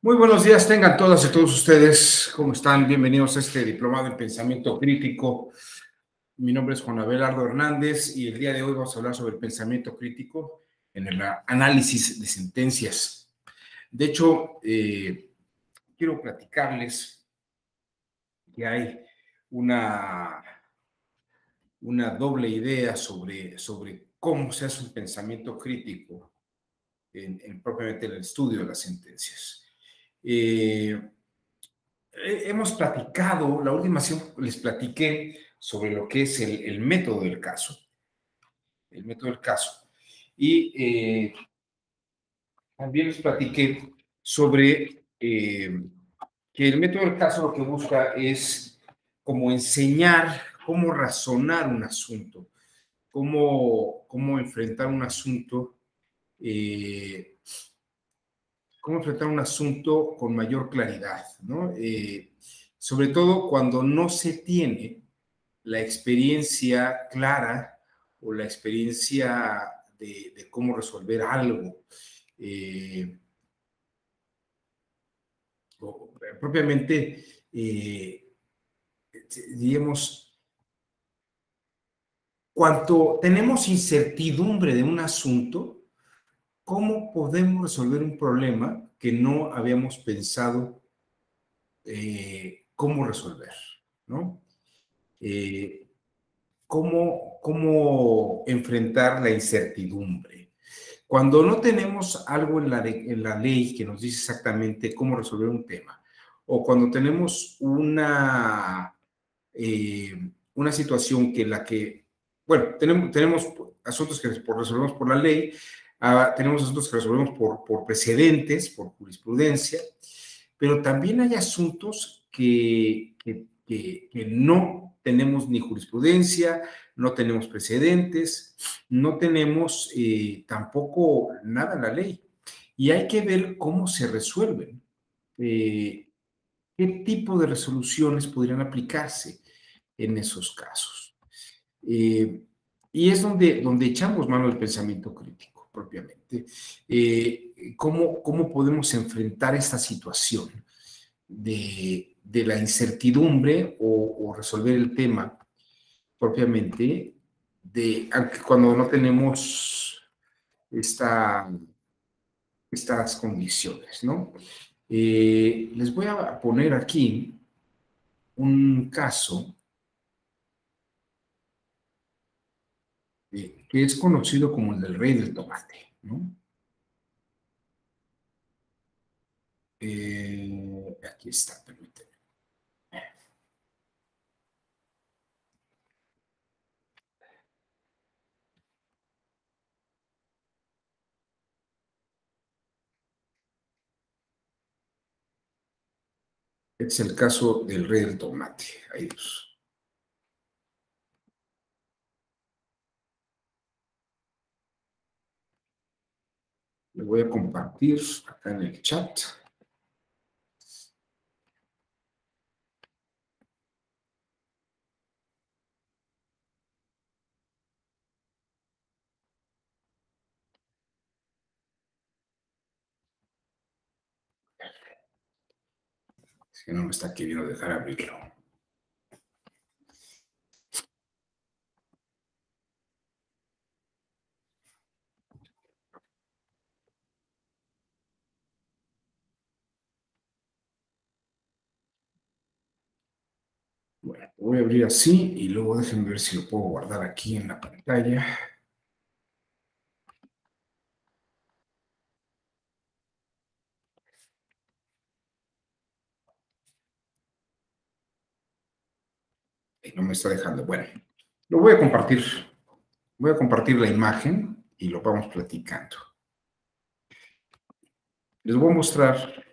Muy buenos días, tengan todas y todos ustedes. ¿Cómo están? Bienvenidos a este diplomado en pensamiento crítico. Mi nombre es Juan Abelardo Hernández y el día de hoy vamos a hablar sobre el pensamiento crítico en el análisis de sentencias. De hecho, quiero platicarles que hay una doble idea sobre cómo se hace un pensamiento crítico propiamente en el estudio de las sentencias. Hemos platicado, la última sesión les platiqué sobre lo que es el método del caso. El método del caso. Y también les platiqué sobre que el método del caso lo que busca es como enseñar cómo razonar un asunto, cómo enfrentar un asunto, con mayor claridad, ¿no? Sobre todo cuando no se tiene la experiencia clara o la experiencia de cómo resolver algo. Propiamente, digamos, cuando tenemos incertidumbre de un asunto, ¿cómo podemos resolver un problema que no habíamos pensado cómo resolver? ¿No? ¿Cómo enfrentar la incertidumbre? Cuando no tenemos algo en la ley que nos dice exactamente cómo resolver un tema, o cuando tenemos una situación bueno, tenemos asuntos que resolvemos por la ley, tenemos asuntos que resolvemos por precedentes, por jurisprudencia, pero también hay asuntos que no tenemos ni jurisprudencia, no tenemos precedentes, no tenemos tampoco nada en la ley. Y hay que ver cómo se resuelven. ¿Qué tipo de resoluciones podrían aplicarse en esos casos? Y es donde echamos mano del pensamiento crítico, propiamente. ¿Cómo podemos enfrentar esta situación de la incertidumbre o resolver el tema propiamente, aunque cuando no tenemos estas condiciones, ¿no? Les voy a poner aquí un caso que es conocido como el del rey del tomate, ¿no? Aquí está, permítanme. Este es el caso del rey del tomate. Ahí los. Le voy a compartir acá en el chat. Es que no me está queriendo dejar abrirlo. Bueno, lo voy a abrir así y luego déjenme ver si lo puedo guardar aquí en la pantalla. Y no me está dejando. Bueno, lo voy a compartir. Voy a compartir la imagen y lo vamos platicando. Les voy a mostrar.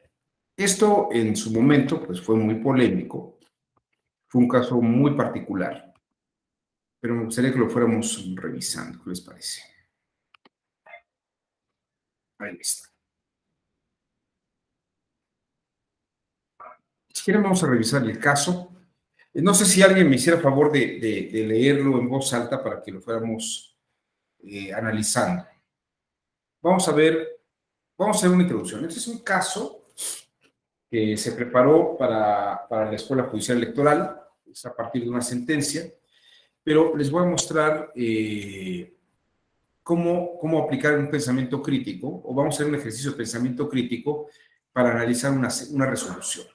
Esto en su momento pues fue muy polémico. Fue un caso muy particular. Pero me gustaría que lo fuéramos revisando. ¿Qué les parece? Ahí está. Si quieren, vamos a revisar el caso. No sé si alguien me hiciera favor de leerlo en voz alta para que lo fuéramos analizando. Vamos a ver una introducción. Este es un caso que se preparó para la Escuela Judicial Electoral, es a partir de una sentencia, pero les voy a mostrar cómo aplicar un pensamiento crítico, o vamos a hacer un ejercicio de pensamiento crítico para analizar una resolución.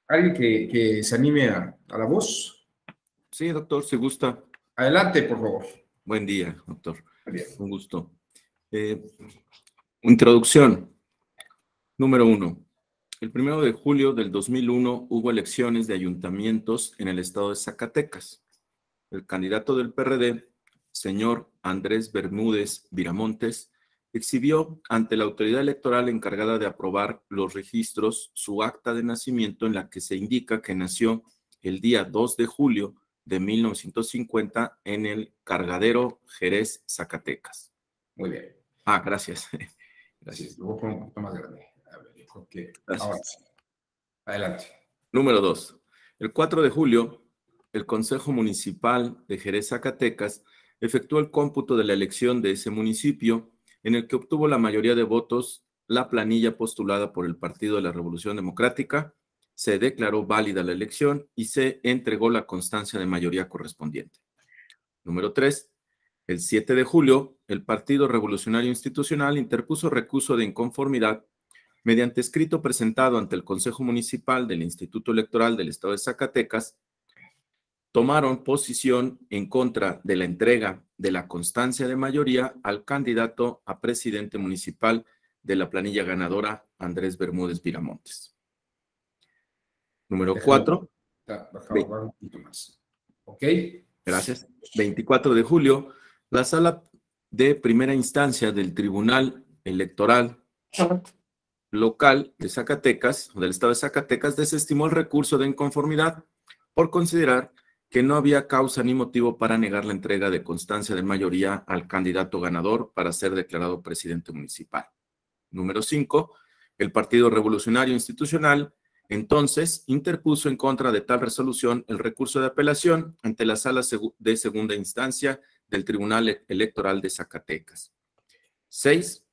¿Alguien que se anime a la voz? Sí, doctor, si gusta. Adelante, por favor. Buen día, doctor. Bien. Un gusto. Introducción. Número 1. El 1 de julio del 2001 hubo elecciones de ayuntamientos en el estado de Zacatecas. El candidato del PRD, señor Andrés Bermúdez Viramontes, exhibió ante la autoridad electoral encargada de aprobar los registros su acta de nacimiento en la que se indica que nació el día 2 de julio de 1950 en el Cargadero Jerez, Zacatecas. Muy bien. Gracias. Gracias. Lo voy a poner un poquito más grande. A ver, yo creo que ahora sí. Adelante. Número 2. El 4 de julio, el Consejo Municipal de Jerez, Zacatecas, efectuó el cómputo de la elección de ese municipio, en el que obtuvo la mayoría de votos la planilla postulada por el Partido de la Revolución Democrática, se declaró válida la elección y se entregó la constancia de mayoría correspondiente. Número 3. El 7 de julio, el Partido Revolucionario Institucional interpuso recurso de inconformidad mediante escrito presentado ante el Consejo Municipal del Instituto Electoral del Estado de Zacatecas. Tomaron posición en contra de la entrega de la constancia de mayoría al candidato a presidente municipal de la planilla ganadora, Andrés Bermúdez Viramontes. Número 4. Bajar un poquito más. ¿Ok? Gracias. 24 de julio, la sala de primera instancia del Tribunal Electoral Local de Zacatecas, del Estado de Zacatecas, desestimó el recurso de inconformidad por considerar que no había causa ni motivo para negar la entrega de constancia de mayoría al candidato ganador para ser declarado presidente municipal. Número 5. El Partido Revolucionario Institucional entonces interpuso en contra de tal resolución el recurso de apelación ante la Sala de Segunda Instancia del Tribunal Electoral de Zacatecas. 6.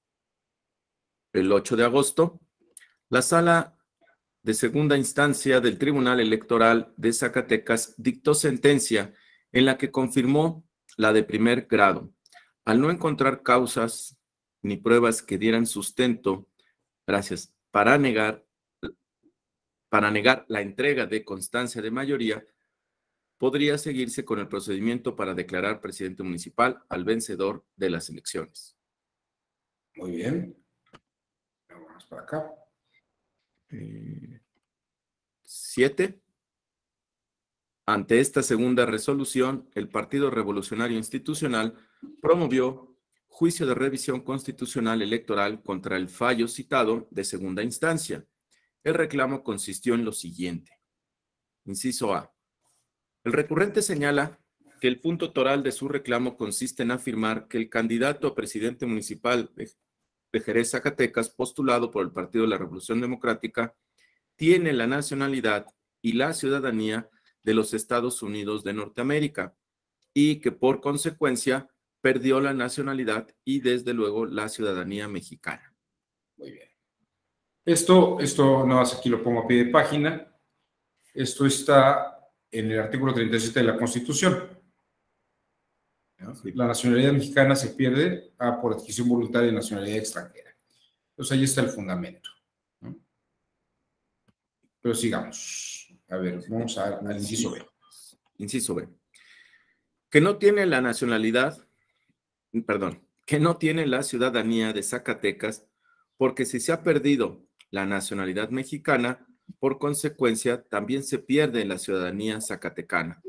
El 8 de agosto, la Sala de Segunda Instancia del Tribunal Electoral de Zacatecas dictó sentencia en la que confirmó la de primer grado. Al no encontrar causas ni pruebas que dieran sustento, para negar la entrega de constancia de mayoría, podría seguirse con el procedimiento para declarar presidente municipal al vencedor de las elecciones. Muy bien. Vamos para acá. 7. Ante esta segunda resolución, el Partido Revolucionario Institucional promovió juicio de revisión constitucional electoral contra el fallo citado de segunda instancia. El reclamo consistió en lo siguiente. Inciso A. El recurrente señala que el punto toral de su reclamo consiste en afirmar que el candidato a presidente municipal de Jerez, Zacatecas, postulado por el Partido de la Revolución Democrática, tiene la nacionalidad y la ciudadanía de los Estados Unidos de Norteamérica y que por consecuencia perdió la nacionalidad y desde luego la ciudadanía mexicana. Muy bien. Esto nada más aquí lo pongo a pie de página. Esto está en el artículo 37 de la Constitución. La nacionalidad mexicana se pierde por adquisición voluntaria de nacionalidad extranjera. Entonces ahí está el fundamento, ¿no? Pero sigamos. A ver, vamos al inciso B. Inciso B. Que no tiene la nacionalidad, que no tiene la ciudadanía de Zacatecas, porque si se ha perdido la nacionalidad mexicana, por consecuencia también se pierde la ciudadanía zacatecana.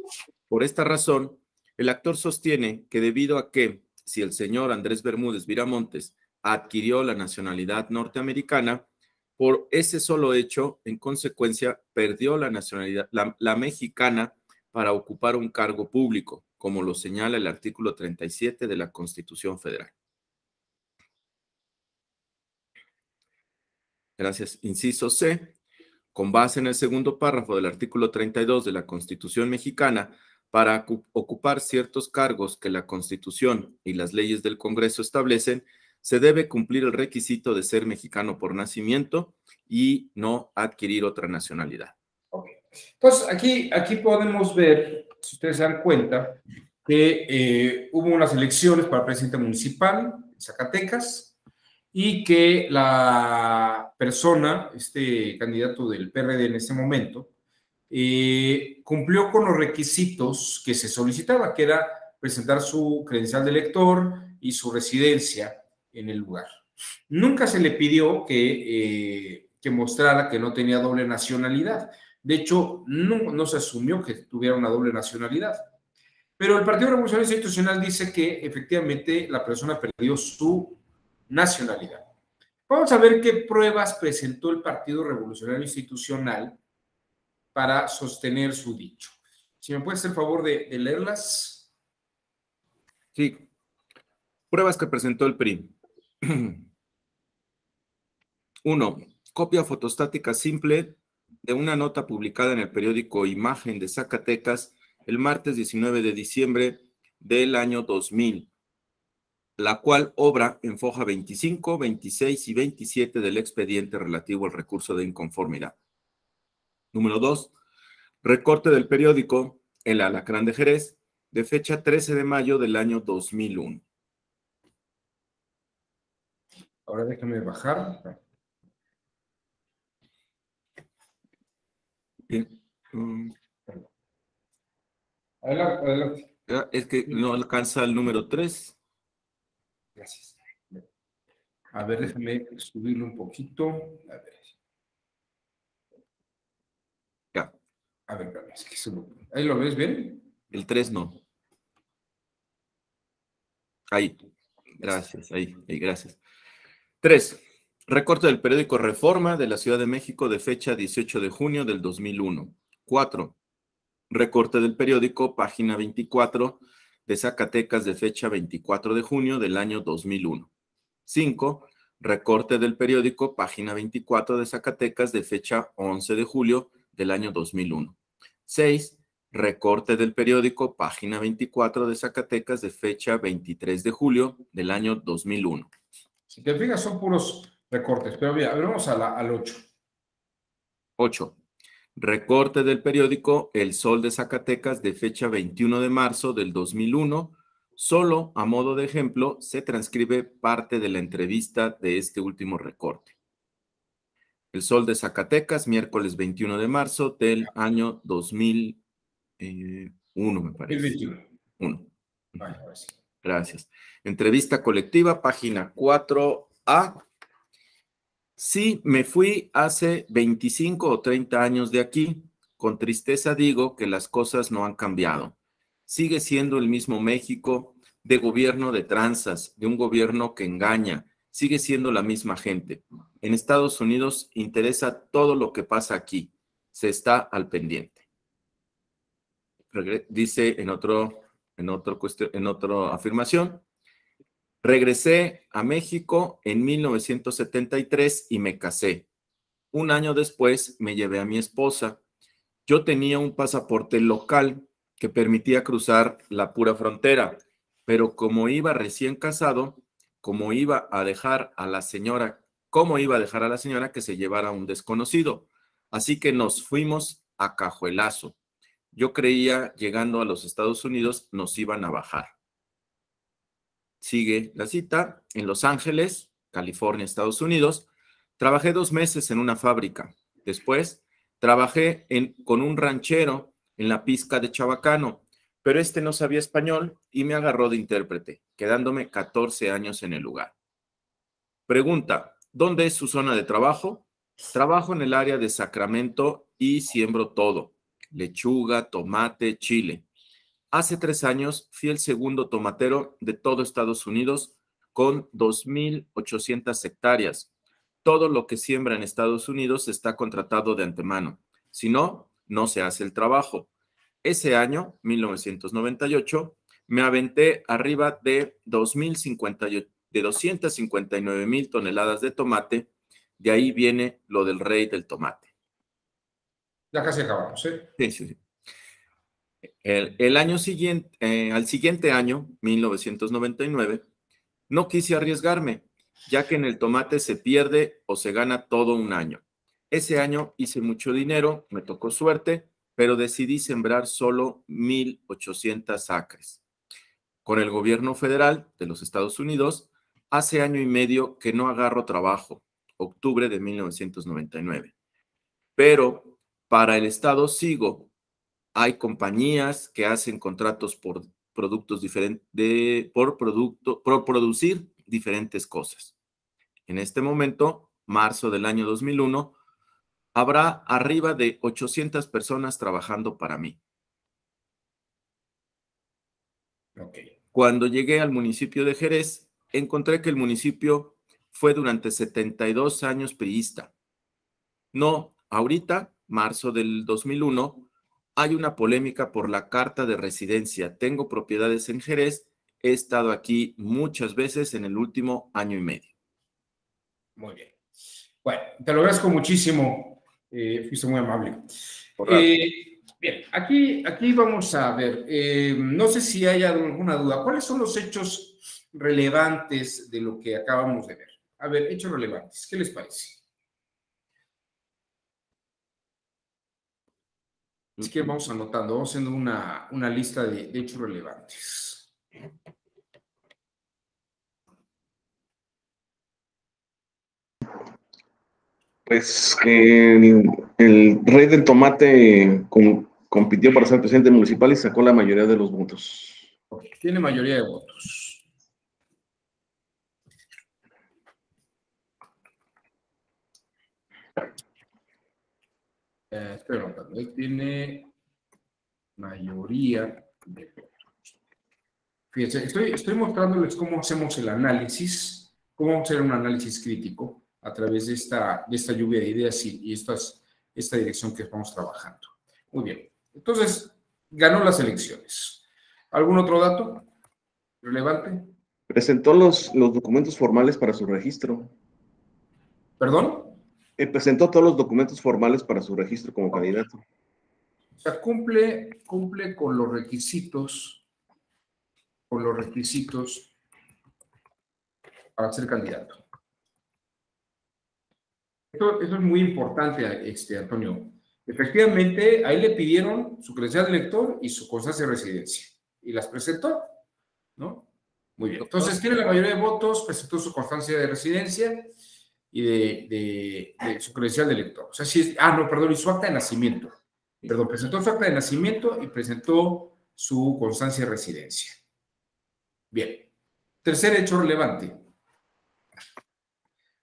Por esta razón, el actor sostiene que debido a que, si el señor Andrés Bermúdez Viramontes adquirió la nacionalidad norteamericana, por ese solo hecho, en consecuencia, perdió la nacionalidad, la mexicana, para ocupar un cargo público, como lo señala el artículo 37 de la Constitución Federal. Gracias. Inciso C. Con base en el segundo párrafo del artículo 32 de la Constitución mexicana, para ocupar ciertos cargos que la Constitución y las leyes del Congreso establecen, se debe cumplir el requisito de ser mexicano por nacimiento y no adquirir otra nacionalidad. Okay. Entonces, aquí podemos ver, si ustedes se dan cuenta, que hubo unas elecciones para presidente municipal en Zacatecas y que la persona, este candidato del PRD en ese momento, cumplió con los requisitos que se solicitaba, que era presentar su credencial de elector y su residencia en el lugar. Nunca se le pidió que mostrara que no tenía doble nacionalidad. De hecho, no se asumió que tuviera una doble nacionalidad. Pero el Partido Revolucionario Institucional dice que efectivamente la persona perdió su nacionalidad. Vamos a ver qué pruebas presentó el Partido Revolucionario Institucional para sostener su dicho. Si me puedes hacer el favor de leerlas. Sí. Pruebas que presentó el PRI. 1. Copia fotostática simple de una nota publicada en el periódico Imagen de Zacatecas el martes 19 de diciembre del año 2000, la cual obra en foja 25, 26 y 27 del expediente relativo al recurso de inconformidad. Número 2. Recorte del periódico El Alacrán de Jerez, de fecha 13 de mayo del año 2001. Ahora déjame bajar. Bien. Adelante. Es que no alcanza el número 3. Gracias. A ver, déjame subirlo un poquito. A ver. Ya. A ver, es que ¿ahí lo ves bien? El 3 no. Ahí. Gracias, ahí, gracias. 3. Recorte del periódico Reforma de la Ciudad de México de fecha 18 de junio del 2001. 4. Recorte del periódico Página 24 de Zacatecas de fecha 24 de junio del año 2001. 5. Recorte del periódico Página 24 de Zacatecas de fecha 11 de julio del año 2001. 6. Recorte del periódico Página 24 de Zacatecas de fecha 23 de julio del año 2001. Si te fijas, son puros recortes, pero mira, vamos al 8. 8. Recorte del periódico El Sol de Zacatecas de fecha 21 de marzo del 2001. Solo a modo de ejemplo se transcribe parte de la entrevista de este último recorte. El Sol de Zacatecas, miércoles 21 de marzo del año 2001, me parece. 2021. Gracias. Entrevista colectiva, página 4A. Sí, me fui hace 25 o 30 años de aquí. Con tristeza digo que las cosas no han cambiado. Sigue siendo el mismo México de gobierno de tranzas, de un gobierno que engaña. Sigue siendo la misma gente. En Estados Unidos interesa todo lo que pasa aquí. Se está al pendiente. Dice en otra afirmación. Regresé a México en 1973 y me casé. Un año después me llevé a mi esposa. Yo tenía un pasaporte local que permitía cruzar la pura frontera, pero como iba recién casado, ¿cómo iba a dejar a la señora que se llevara a un desconocido? Así que nos fuimos a cajuelazo. Yo creía, llegando a los Estados Unidos, nos iban a bajar. Sigue la cita. En Los Ángeles, California, Estados Unidos, trabajé 2 meses en una fábrica. Después, trabajé con un ranchero en la pizca de Chabacano, pero este no sabía español y me agarró de intérprete, quedándome 14 años en el lugar. Pregunta, ¿dónde es su zona de trabajo? Trabajo en el área de Sacramento y siembro todo: lechuga, tomate, chile. Hace 3 años fui el segundo tomatero de todo Estados Unidos con 2,800 hectáreas. Todo lo que siembra en Estados Unidos está contratado de antemano. Si no, no se hace el trabajo. Ese año, 1998, me aventé arriba de 259,000 toneladas de tomate. De ahí viene lo del rey del tomate. Ya casi acabamos, ¿eh? Sí. El año siguiente, al siguiente año, 1999, no quise arriesgarme ya que en el tomate se pierde o se gana todo un año. Ese año hice mucho dinero, me tocó suerte, pero decidí sembrar solo 1,800 acres. Con el gobierno federal de los Estados Unidos, hace año y medio que no agarro trabajo, octubre de 1999. Pero para el estado sigo. Hay compañías que hacen contratos por productos diferentes, por producir diferentes cosas. En este momento, marzo del año 2001, habrá arriba de 800 personas trabajando para mí. Ok. Cuando llegué al municipio de Jerez, encontré que el municipio fue durante 72 años priista. No, ahorita, marzo del 2001, hay una polémica por la carta de residencia. Tengo propiedades en Jerez, he estado aquí muchas veces en el último año y medio. Muy bien. Bueno, te lo agradezco muchísimo. Fuiste muy amable. Bien, aquí vamos a ver. No sé si hay alguna duda. ¿Cuáles son los hechos relevantes de lo que acabamos de ver? A ver, hechos relevantes. ¿Qué les parece? Así que vamos anotando, vamos haciendo una lista de hechos relevantes. Pues que el rey del tomate compitió para ser presidente municipal y sacó la mayoría de los votos. Okay. Tiene mayoría de votos. Estoy anotando. Él tiene mayoría de votos. Fíjense, estoy mostrándoles cómo hacemos el análisis, cómo hacer un análisis crítico a través de esta lluvia de ideas y esta dirección que estamos trabajando. Muy bien. Entonces, ganó las elecciones. ¿Algún otro dato relevante? Presentó los documentos formales para su registro. ¿Perdón? Presentó todos los documentos formales para su registro como candidato. O sea, cumple con los requisitos para ser candidato. Eso es muy importante, Antonio. Efectivamente, ahí le pidieron su credencial de elector y su constancia de residencia. Y las presentó, ¿no? Muy bien. Entonces, tiene la mayoría de votos, presentó su constancia de residencia y de su credencial de elector. O sea, sí y su acta de nacimiento. Perdón, presentó su acta de nacimiento y presentó su constancia de residencia. Bien. Tercer hecho relevante.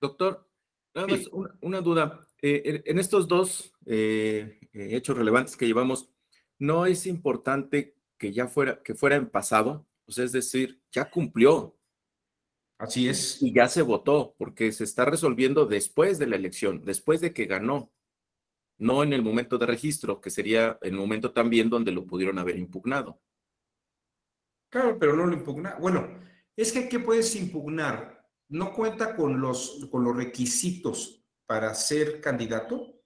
Doctor, nada más una duda. En estos dos hechos relevantes que llevamos, ¿no es importante que fuera en pasado? O sea, es decir, ya cumplió. Así es. Y ya se votó, porque se está resolviendo después de la elección, después de que ganó, no en el momento de registro, que sería el momento también donde lo pudieron haber impugnado. Claro, pero no lo impugna. Bueno, es que ¿qué puedes impugnar? ¿No cuenta con los requisitos para ser candidato?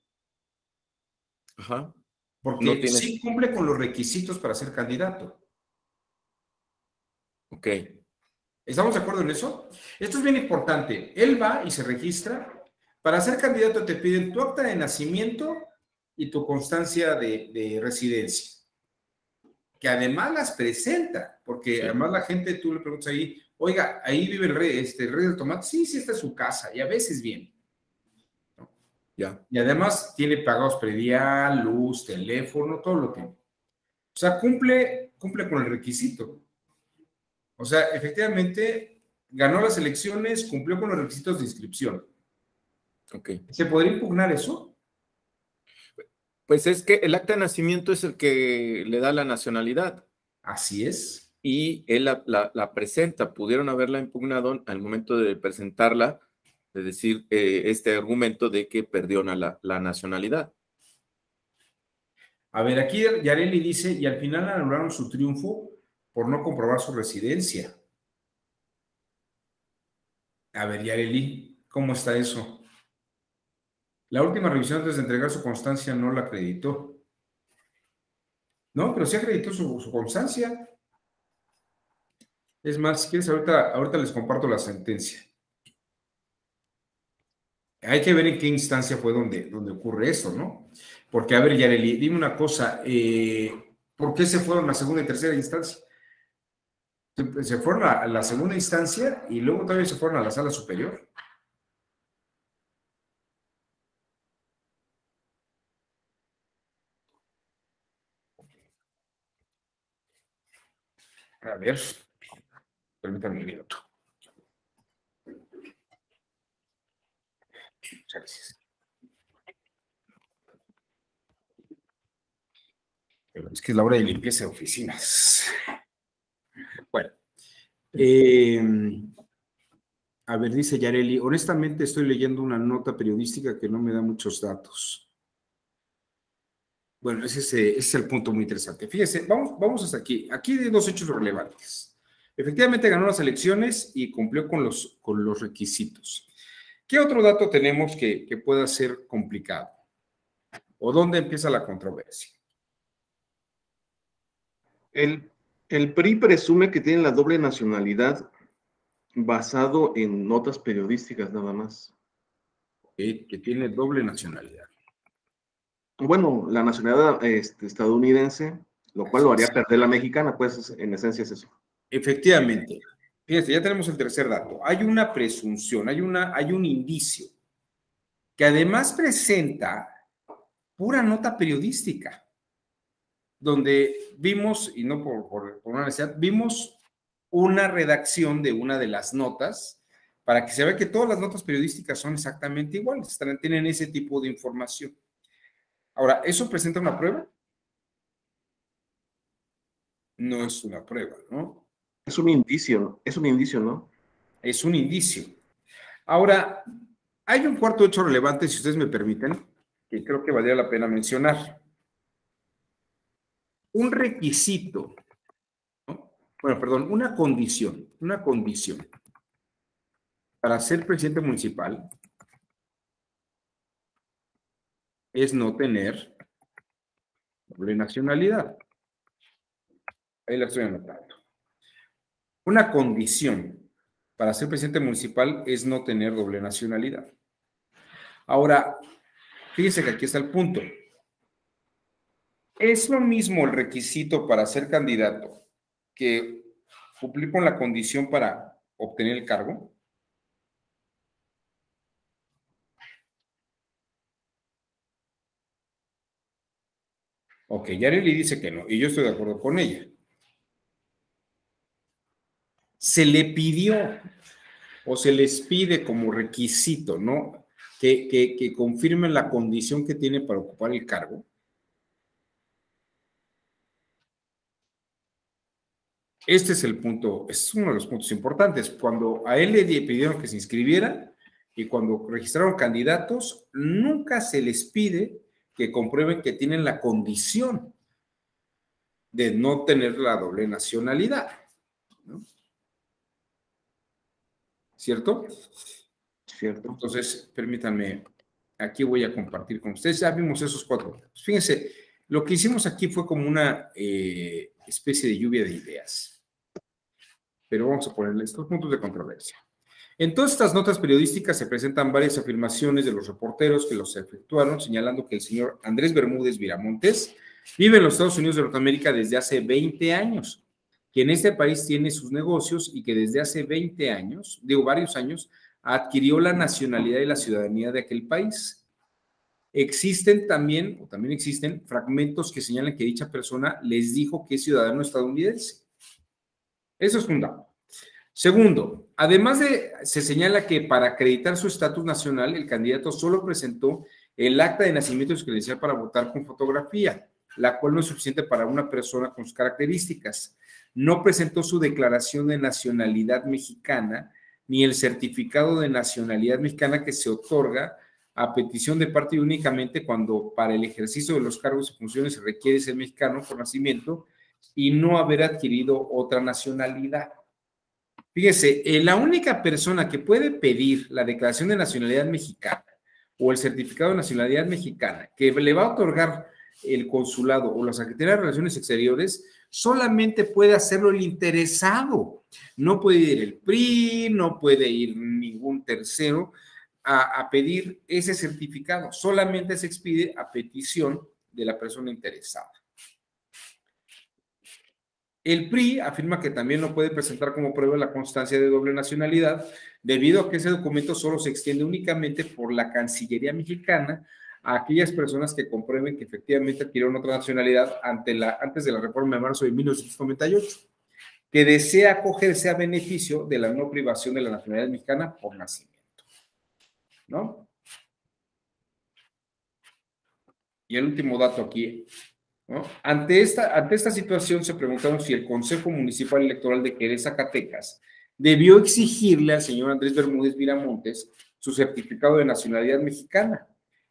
Ajá. Porque No tiene. sí cumple con los requisitos para ser candidato. Ok. ¿Estamos de acuerdo en eso? Esto es bien importante. Él va y se registra. Para ser candidato te piden tu acta de nacimiento y tu constancia de residencia, que además las presenta, porque Sí. además la gente, tú le preguntas ahí, oiga, ahí vive el rey del tomate. Sí, esta es su casa, y a veces bien. ¿No? Ya. Y además tiene pagos predial, luz, teléfono, todo lo que. O sea, cumple con el requisito. O sea, efectivamente, ganó las elecciones, cumplió con los requisitos de inscripción. Ok. ¿Se podría impugnar eso? Pues es que el acta de nacimiento es el que le da la nacionalidad. Así es. Y él la presenta. Pudieron haberla impugnado al momento de presentarla, de decir este argumento de que perdió la nacionalidad. A ver, aquí Yareli dice, y al final anularon su triunfo por no comprobar su residencia. A ver, Yareli, ¿cómo está eso? La última revisión antes de entregar su constancia no la acreditó. No, pero sí acreditó su constancia. Es más, si quieres, ahorita les comparto la sentencia. Hay que ver en qué instancia fue donde ocurre eso, ¿no? Porque, a ver, Yareli, dime una cosa, ¿por qué se fueron a segunda y tercera instancia? Se fueron a la segunda instancia y luego también se fueron a la sala superior. A ver, permítanme un minuto. Muchas gracias. Pero es que es la hora de limpieza de oficinas. Bueno, a ver, dice Yareli, honestamente estoy leyendo una nota periodística que no me da muchos datos. Bueno, ese es el punto muy interesante. Fíjese, vamos hasta aquí. Aquí hay dos hechos relevantes. Efectivamente ganó las elecciones y cumplió con los requisitos. ¿Qué otro dato tenemos que pueda ser complicado? ¿O dónde empieza la controversia? El PRI presume que tiene la doble nacionalidad basado en notas periodísticas nada más. Que tiene doble nacionalidad. Bueno, la nacionalidad estadounidense, lo cual lo haría perder la mexicana, pues en esencia es eso. Efectivamente. Fíjense, ya tenemos el tercer dato. Hay una presunción, hay un indicio que además presenta pura nota periodística, donde vimos, y no por una necesidad, vimos una redacción de una de las notas para que se vea que todas las notas periodísticas son exactamente iguales, tienen ese tipo de información. Ahora, ¿eso presenta una prueba? No es una prueba, ¿no? Es un indicio, ¿no? Es un indicio, ¿no? Es un indicio. Ahora, hay un cuarto hecho relevante, si ustedes me permiten, que creo que valdría la pena mencionar. Un requisito, ¿no? Bueno, perdón, una condición para ser presidente municipal es no tener doble nacionalidad. Ahí la estoy anotando. Una condición para ser presidente municipal es no tener doble nacionalidad. Ahora, fíjense que aquí está el punto. ¿Es lo mismo el requisito para ser candidato que cumplir con la condición para obtener el cargo? Ok, Yareli dice que no, y yo estoy de acuerdo con ella. Se le pidió o se les pide como requisito, ¿no? Que confirmen la condición que tiene para ocupar el cargo. Este es el punto, es uno de los puntos importantes. Cuando a él le pidieron que se inscribiera y cuando registraron candidatos, nunca se les pide que comprueben que tienen la condición de no tener la doble nacionalidad, ¿no? ¿Cierto? Cierto. Entonces, permítanme, aquí voy a compartir con ustedes. Ya vimos esos cuatro puntos. Fíjense, lo que hicimos aquí fue como una especie de lluvia de ideas. Pero vamos a ponerle estos puntos de controversia. En todas estas notas periodísticas se presentan varias afirmaciones de los reporteros que los efectuaron, señalando que el señor Andrés Bermúdez Viramontes vive en los Estados Unidos de Norteamérica desde hace 20 años, que en este país tiene sus negocios y que desde hace 20 años, varios años, adquirió la nacionalidad y la ciudadanía de aquel país. Existen también existen fragmentos que señalan que dicha persona les dijo que es ciudadano estadounidense. Eso es un dato. Segundo, además se señala que para acreditar su estatus nacional, el candidato solo presentó el acta de nacimiento y su credencial para votar con fotografía, la cual no es suficiente para una persona con sus características. No presentó su declaración de nacionalidad mexicana ni el certificado de nacionalidad mexicana que se otorga a petición de parte y únicamente cuando para el ejercicio de los cargos y funciones se requiere ser mexicano por nacimiento y no haber adquirido otra nacionalidad. Fíjese, la única persona que puede pedir la declaración de nacionalidad mexicana o el certificado de nacionalidad mexicana que le va a otorgar el consulado o la Secretaría de Relaciones Exteriores, solamente puede hacerlo el interesado. No puede ir el PRI, no puede ir ningún tercero, a pedir ese certificado, solamente se expide a petición de la persona interesada. El PRI afirma que también no puede presentar como prueba la constancia de doble nacionalidad, debido a que ese documento solo se extiende únicamente por la Cancillería mexicana a aquellas personas que comprueben que efectivamente adquirieron otra nacionalidad antes de la reforma de marzo de 1998, que desea acogerse a beneficio de la no privación de la nacionalidad mexicana por nacimiento, ¿no? Y el último dato aquí, ¿no? Ante esta situación se preguntaron si el Consejo Municipal Electoral de Jerez, Zacatecas, debió exigirle al señor Andrés Bermúdez Viramontes su certificado de nacionalidad mexicana.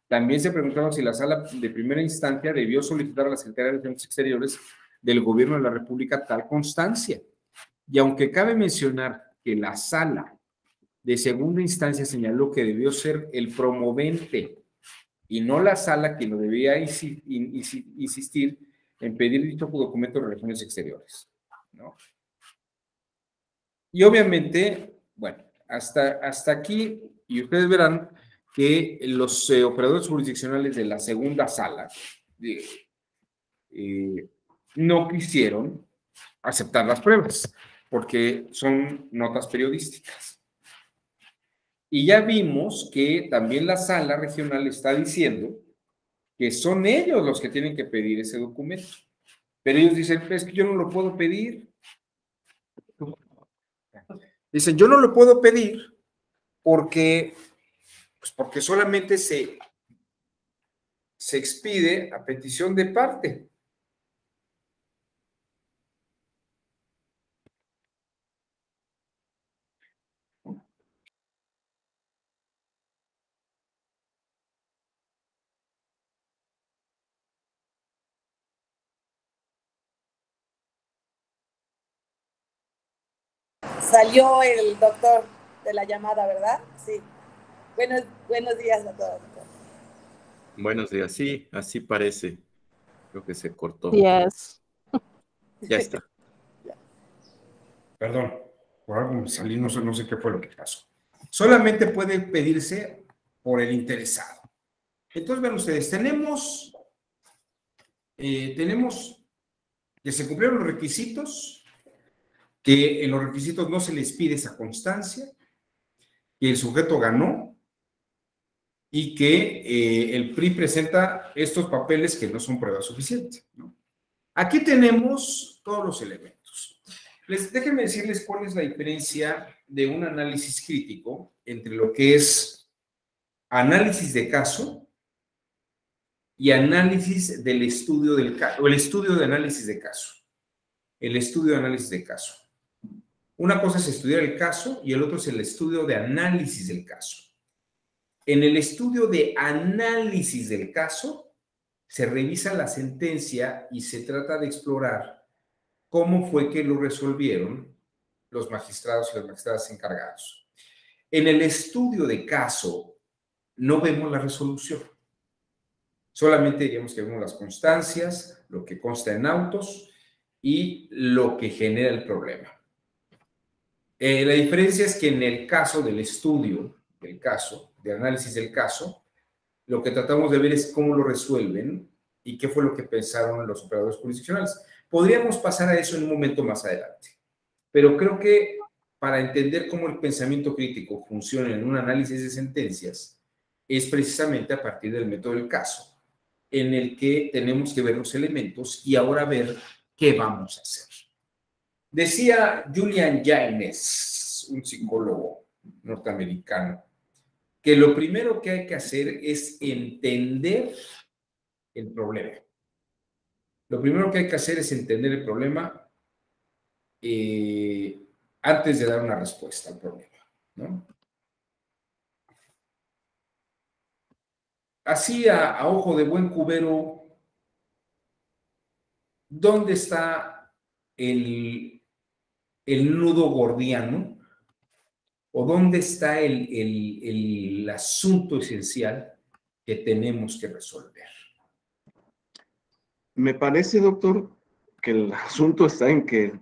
También se preguntaron si la sala de primera instancia debió solicitar a la Secretaría de Relaciones Exteriores del Gobierno de la República tal constancia. Y aunque cabe mencionar que la sala de segunda instancia señaló que debió ser el promovente y no la sala quien lo debía insistir en pedir dicho documento de Relaciones Exteriores, ¿no? Y obviamente, bueno, hasta aquí, y ustedes verán que los operadores jurisdiccionales de la segunda sala no quisieron aceptar las pruebas, porque son notas periodísticas. Y ya vimos que también la sala regional está diciendo que son ellos los que tienen que pedir ese documento. Pero ellos dicen, es que yo no lo puedo pedir. Dicen, yo no lo puedo pedir porque solamente se expide a petición de parte. Salió el doctor de la llamada, ¿verdad? Sí. Buenos días a todos. Buenos días, sí, así parece. Creo que se cortó. Yes. Ya está. Perdón, por algo me salí, no sé qué fue lo que pasó. Solamente puede pedirse por el interesado. Entonces, vean ustedes, tenemos que se cumplieron los requisitos, que en los requisitos no se les pide esa constancia, que el sujeto ganó y que el PRI presenta estos papeles que no son prueba suficiente, ¿no? Aquí tenemos todos los elementos. Déjenme decirles cuál es la diferencia de un análisis crítico entre lo que es análisis de caso y análisis del estudio del caso, o el estudio de análisis de caso. El estudio de análisis de caso. Una cosa es estudiar el caso y el otro es el estudio de análisis del caso. En el estudio de análisis del caso, se revisa la sentencia y se trata de explorar cómo fue que lo resolvieron los magistrados y las magistradas encargados. En el estudio de caso, no vemos la resolución. Solamente diríamos que vemos las constancias, lo que consta en autos y lo que genera el problema. La diferencia es que en el caso del estudio del caso, de análisis del caso, lo que tratamos de ver es cómo lo resuelven y qué fue lo que pensaron los operadores jurisdiccionales. Podríamos pasar a eso en un momento más adelante, pero creo que para entender cómo el pensamiento crítico funciona en un análisis de sentencias es precisamente a partir del método del caso, en el que tenemos que ver los elementos y ahora ver qué vamos a hacer. Decía Julian Jaynes, un psicólogo norteamericano, que lo primero que hay que hacer es entender el problema. Lo primero que hay que hacer es entender el problema antes de dar una respuesta al problema, ¿no? Así a ojo de buen cubero, ¿dónde está el nudo gordiano? ¿O dónde está el asunto esencial que tenemos que resolver? Me parece, doctor, que el asunto está en que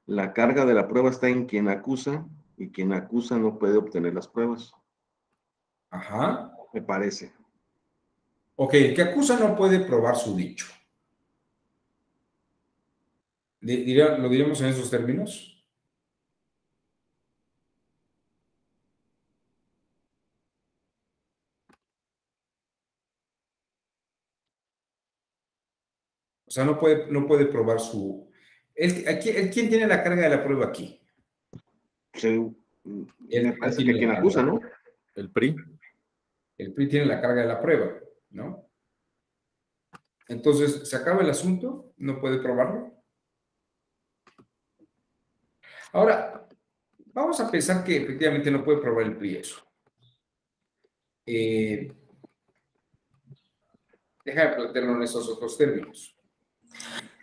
la carga de la prueba está en quien acusa y quien acusa no puede obtener las pruebas. Ajá. Me parece. Ok, el que acusa no puede probar su dicho. ¿Lo diríamos en esos términos? O sea, no puede probar su... ¿Quién tiene la carga de la prueba aquí? Me parece que quien acusa, ¿no? El PRI. El PRI tiene la carga de la prueba, ¿no? Entonces, se acaba el asunto, no puede probarlo. Ahora, vamos a pensar que efectivamente no puede probar el PRI eso. Déjame plantearlo en esos otros términos.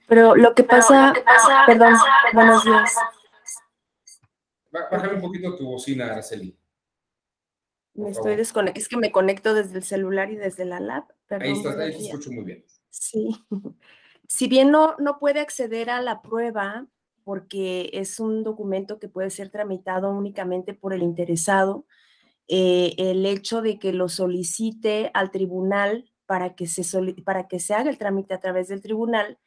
Pero lo que pasa, perdón, buenos días. Bájale un poquito tu bocina, Araceli. Me estoy desconectando, es que me conecto desde el celular y desde la lab. Perdón, Ahí estás, ahí buenos te días. escucho muy bien. Sí. Si bien no puede acceder a la prueba porque es un documento que puede ser tramitado únicamente por el interesado, el hecho de que lo solicite al tribunal para que se haga el trámite a través del tribunal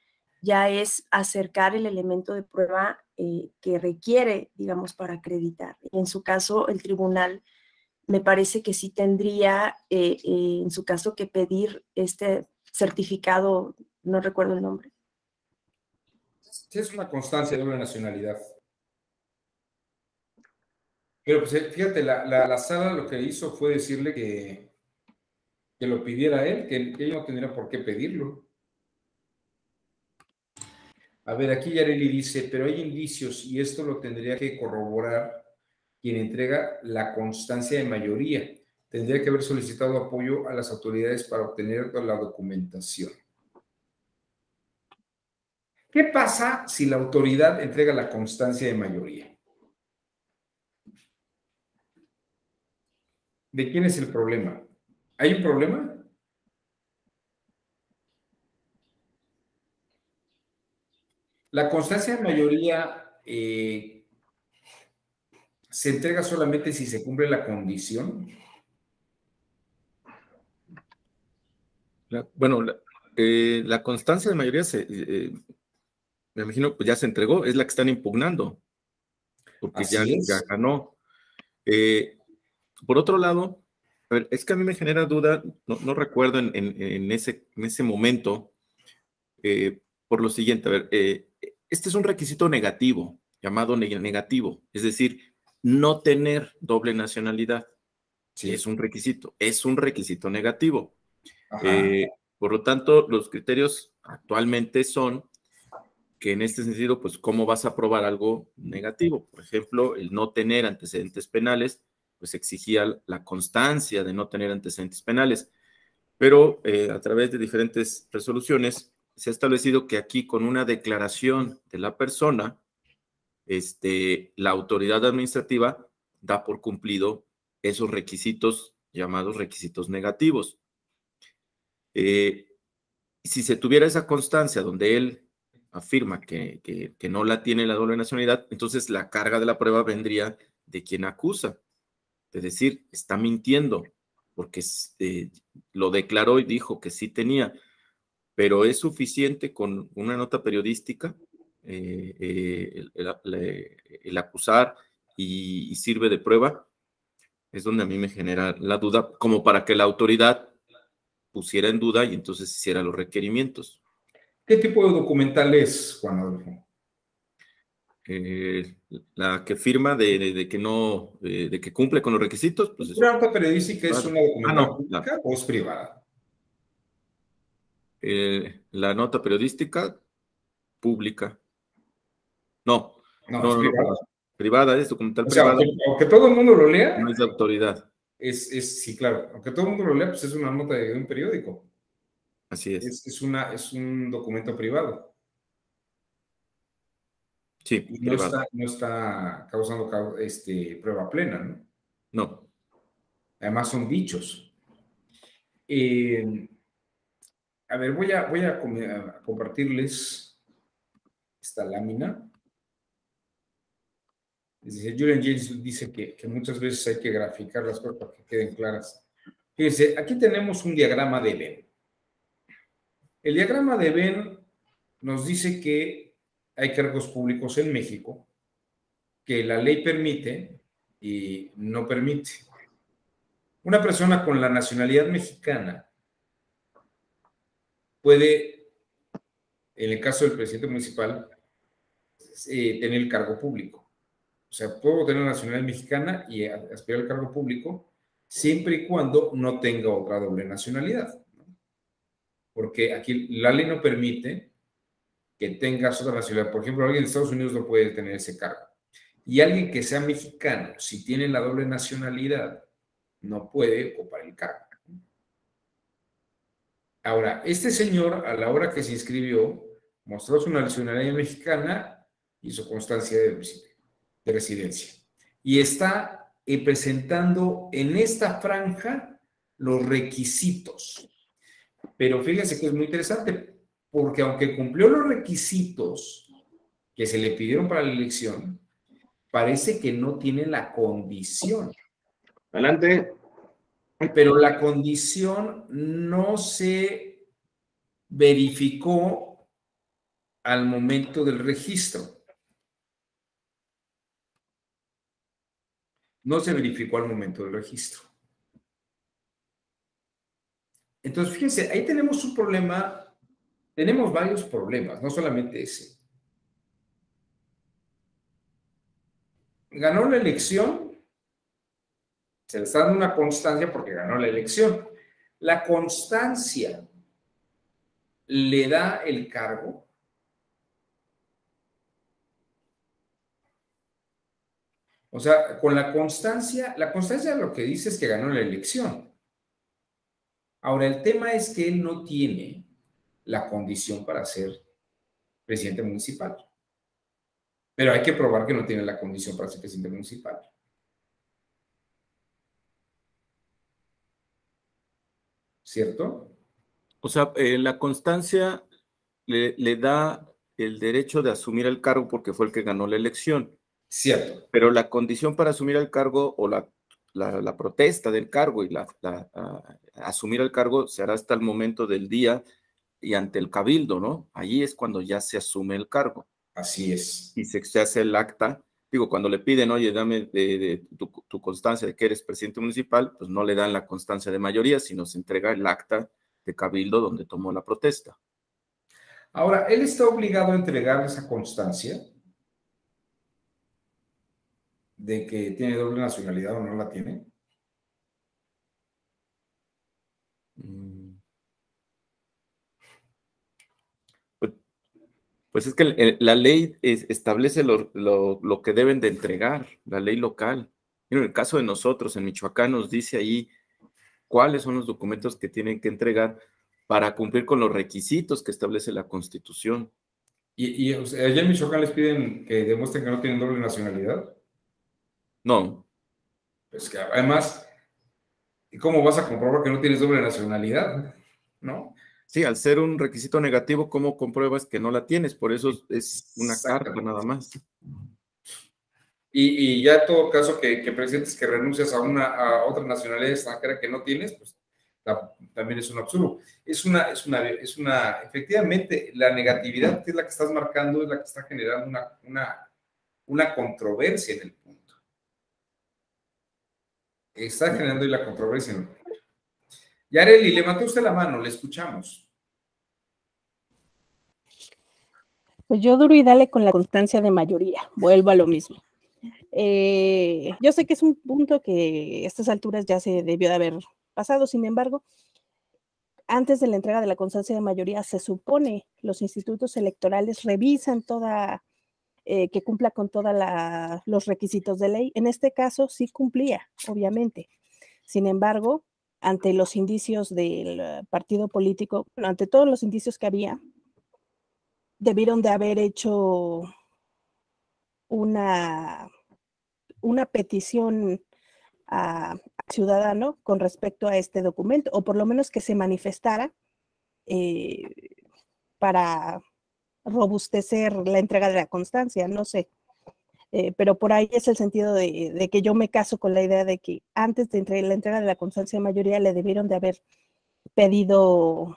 ya es acercar el elemento de prueba que requiere, digamos, para acreditar. En su caso, el tribunal me parece que sí tendría, en su caso, que pedir este certificado, no recuerdo el nombre. Sí, es una constancia de doble nacionalidad. Pero pues fíjate, la sala lo que hizo fue decirle que lo pidiera él, que ella no tendría por qué pedirlo. A ver, aquí Yareli dice, pero hay indicios y esto lo tendría que corroborar quien entrega la constancia de mayoría. Tendría que haber solicitado apoyo a las autoridades para obtener la documentación. ¿Qué pasa si la autoridad entrega la constancia de mayoría? ¿De quién es el problema? ¿Hay un problema? La constancia de mayoría se entrega solamente si se cumple la condición. La constancia de mayoría me imagino, pues ya se entregó, es la que están impugnando, porque ya ganó. Por otro lado, a ver, es que a mí me genera duda, no recuerdo en ese momento, por lo siguiente, a ver, este es un requisito negativo, llamado negativo, es decir, no tener doble nacionalidad. Sí. Es un requisito negativo. Por lo tanto, los criterios actualmente son que en este sentido, pues, ¿cómo vas a probar algo negativo? Por ejemplo, el no tener antecedentes penales, pues exigía la constancia de no tener antecedentes penales. Pero a través de diferentes resoluciones se ha establecido que aquí con una declaración de la persona, la autoridad administrativa da por cumplido esos requisitos llamados requisitos negativos. Si se tuviera esa constancia donde él afirma que no la tiene la doble nacionalidad, entonces la carga de la prueba vendría de quien acusa, de decir, está mintiendo, porque lo declaró y dijo que sí tenía, pero es suficiente con una nota periodística el acusar y sirve de prueba. Es donde a mí me genera la duda, como para que la autoridad pusiera en duda y entonces hiciera los requerimientos. ¿Qué tipo de documental es, Juan Adolfo? La que firma de que no, de que cumple con los requisitos, pues ¿La nota periodística es una documental pública o es privada? La nota periodística pública. No, es privada. Privada, es documental privada. Sea, aunque todo el mundo lo lea. No es de autoridad. Sí, claro. Aunque todo el mundo lo lea, pues es una nota de un periódico. Así es. Es un documento privado. Sí, y no está causando prueba plena, ¿no? No. Además son dichos. A ver, voy a compartirles esta lámina. Es decir, Julian James dice que muchas veces hay que graficar las cosas para que queden claras. Fíjense, aquí tenemos un diagrama de Venn. El diagrama de Venn nos dice que hay cargos públicos en México que la ley permite y no permite. Una persona con la nacionalidad mexicana puede, en el caso del presidente municipal, tener el cargo público. O sea, puedo tener la nacionalidad mexicana y aspirar al cargo público siempre y cuando no tenga otra doble nacionalidad, ¿no? Porque aquí la ley no permite que tengas otra nacionalidad. Por ejemplo, alguien de Estados Unidos no puede tener ese cargo. Y alguien que sea mexicano, si tiene la doble nacionalidad, no puede ocupar el cargo. Ahora, este señor, a la hora que se inscribió, mostró su nacionalidad mexicana y su constancia de residencia. Y está presentando en esta franja los requisitos. Pero fíjense que es muy interesante, porque aunque cumplió los requisitos que se le pidieron para la elección, parece que no tiene la condición. Adelante. Pero la condición no se verificó al momento del registro. No se verificó al momento del registro. Entonces, fíjense, ahí tenemos un problema, tenemos varios problemas, no solamente ese. Ganó la elección, se le está dando una constancia porque ganó la elección. La constancia le da el cargo. O sea, con la constancia lo que dice es que ganó la elección. Ahora, el tema es que él no tiene la condición para ser presidente municipal. Pero hay que probar que no tiene la condición para ser presidente municipal. ¿Cierto? O sea, la constancia le da el derecho de asumir el cargo porque fue el que ganó la elección. Cierto. Pero la condición para asumir el cargo o la protesta del cargo y asumir el cargo se hará hasta el momento del día y ante el cabildo, ¿no? Allí es cuando ya se asume el cargo. Así es. Y se hace el acta. Digo, cuando le piden, oye, dame tu constancia de que eres presidente municipal, pues no le dan la constancia de mayoría, sino se entrega el acta de cabildo donde tomó la protesta. Ahora, ¿él está obligado a entregar esa constancia de que tiene doble nacionalidad o no la tiene? Pues es que la ley establece lo que deben de entregar, la ley local. En el caso de nosotros, en Michoacán, nos dice ahí cuáles son los documentos que tienen que entregar para cumplir con los requisitos que establece la Constitución. ¿Y o sea, allá en Michoacán les piden que demuestren que no tienen doble nacionalidad? No. Pues que además, ¿cómo vas a comprobar que no tienes doble nacionalidad? ¿No? Sí, al ser un requisito negativo, ¿cómo compruebas que no la tienes? Por eso es una carta nada más. Y ya en todo caso que presentes que renuncias a otra nacionalidad extranjera que no tienes, pues también es un absurdo. Efectivamente, la negatividad que es la que estás marcando es la que está generando una controversia en el punto. Está generando la controversia en el punto. Yareli, levantó usted la mano, le escuchamos. Pues yo duro y dale con la constancia de mayoría, vuelvo a lo mismo. Yo sé que es un punto que a estas alturas ya se debió de haber pasado, sin embargo, antes de la entrega de la constancia de mayoría, se supone los institutos electorales revisan que cumpla con todos los requisitos de ley. En este caso sí cumplía, obviamente. Sin embargo, ante los indicios del partido político, ante todos los indicios que había, debieron de haber hecho una petición a ciudadano con respecto a este documento, o por lo menos que se manifestara para robustecer la entrega de la constancia, no sé. Pero por ahí es el sentido de que yo me caso con la idea de que antes de la entrega de la constancia de mayoría le debieron de haber pedido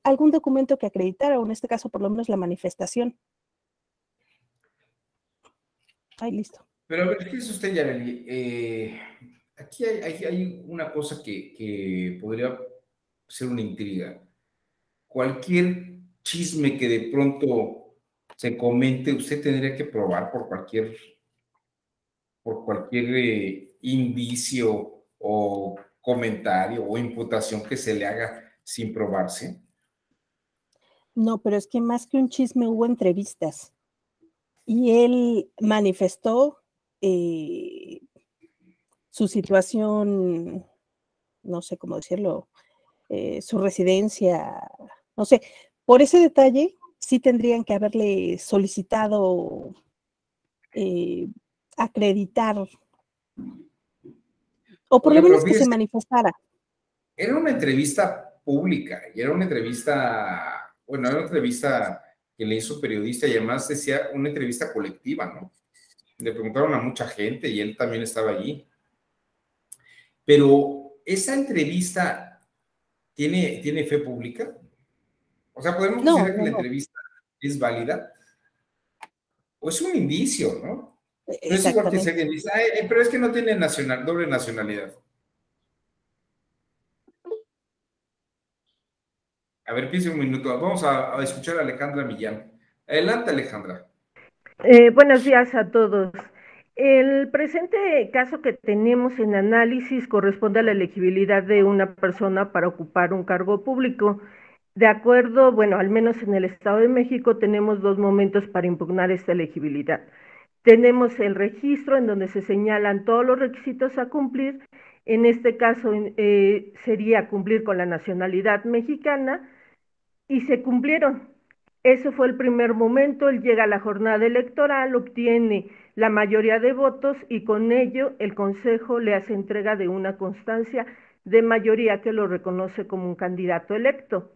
algún documento que acreditara, o en este caso por lo menos la manifestación. Ay, listo. Pero a ver, ¿qué es usted, Yareli? Aquí hay una cosa que podría ser una intriga. Cualquier chisme que de pronto se comente, usted tendría que probar por cualquier indicio o comentario o imputación que se le haga sin probarse. No, pero es que más que un chisme hubo entrevistas y él manifestó su situación, no sé cómo decirlo, su residencia, no sé. Por ese detalle sí tendrían que haberle solicitado acreditar, o por Oiga, lo menos pero que se fíjese, manifestara. era una entrevista pública y era una entrevista, bueno, era una entrevista que le hizo periodista y además decía una entrevista colectiva, ¿no? Le preguntaron a mucha gente y él también estaba allí. Pero esa entrevista tiene fe pública. O sea, podemos No, considerar que no, la no. entrevista es válida o es un indicio, ¿no? No es igual que si Exactamente. alguien dice, "Ay, pero es que no tiene doble nacionalidad". A ver, piense un minuto. Vamos a escuchar a Alejandra Millán. Adelante, Alejandra. Buenos días a todos. El presente caso que tenemos en análisis corresponde a la elegibilidad de una persona para ocupar un cargo público. De acuerdo, bueno, al menos en el Estado de México tenemos dos momentos para impugnar esta elegibilidad. Tenemos el registro en donde se señalan todos los requisitos a cumplir. En este caso sería cumplir con la nacionalidad mexicana y se cumplieron. Ese fue el primer momento, él llega a la jornada electoral, obtiene la mayoría de votos y con ello el Consejo le hace entrega de una constancia de mayoría que lo reconoce como un candidato electo.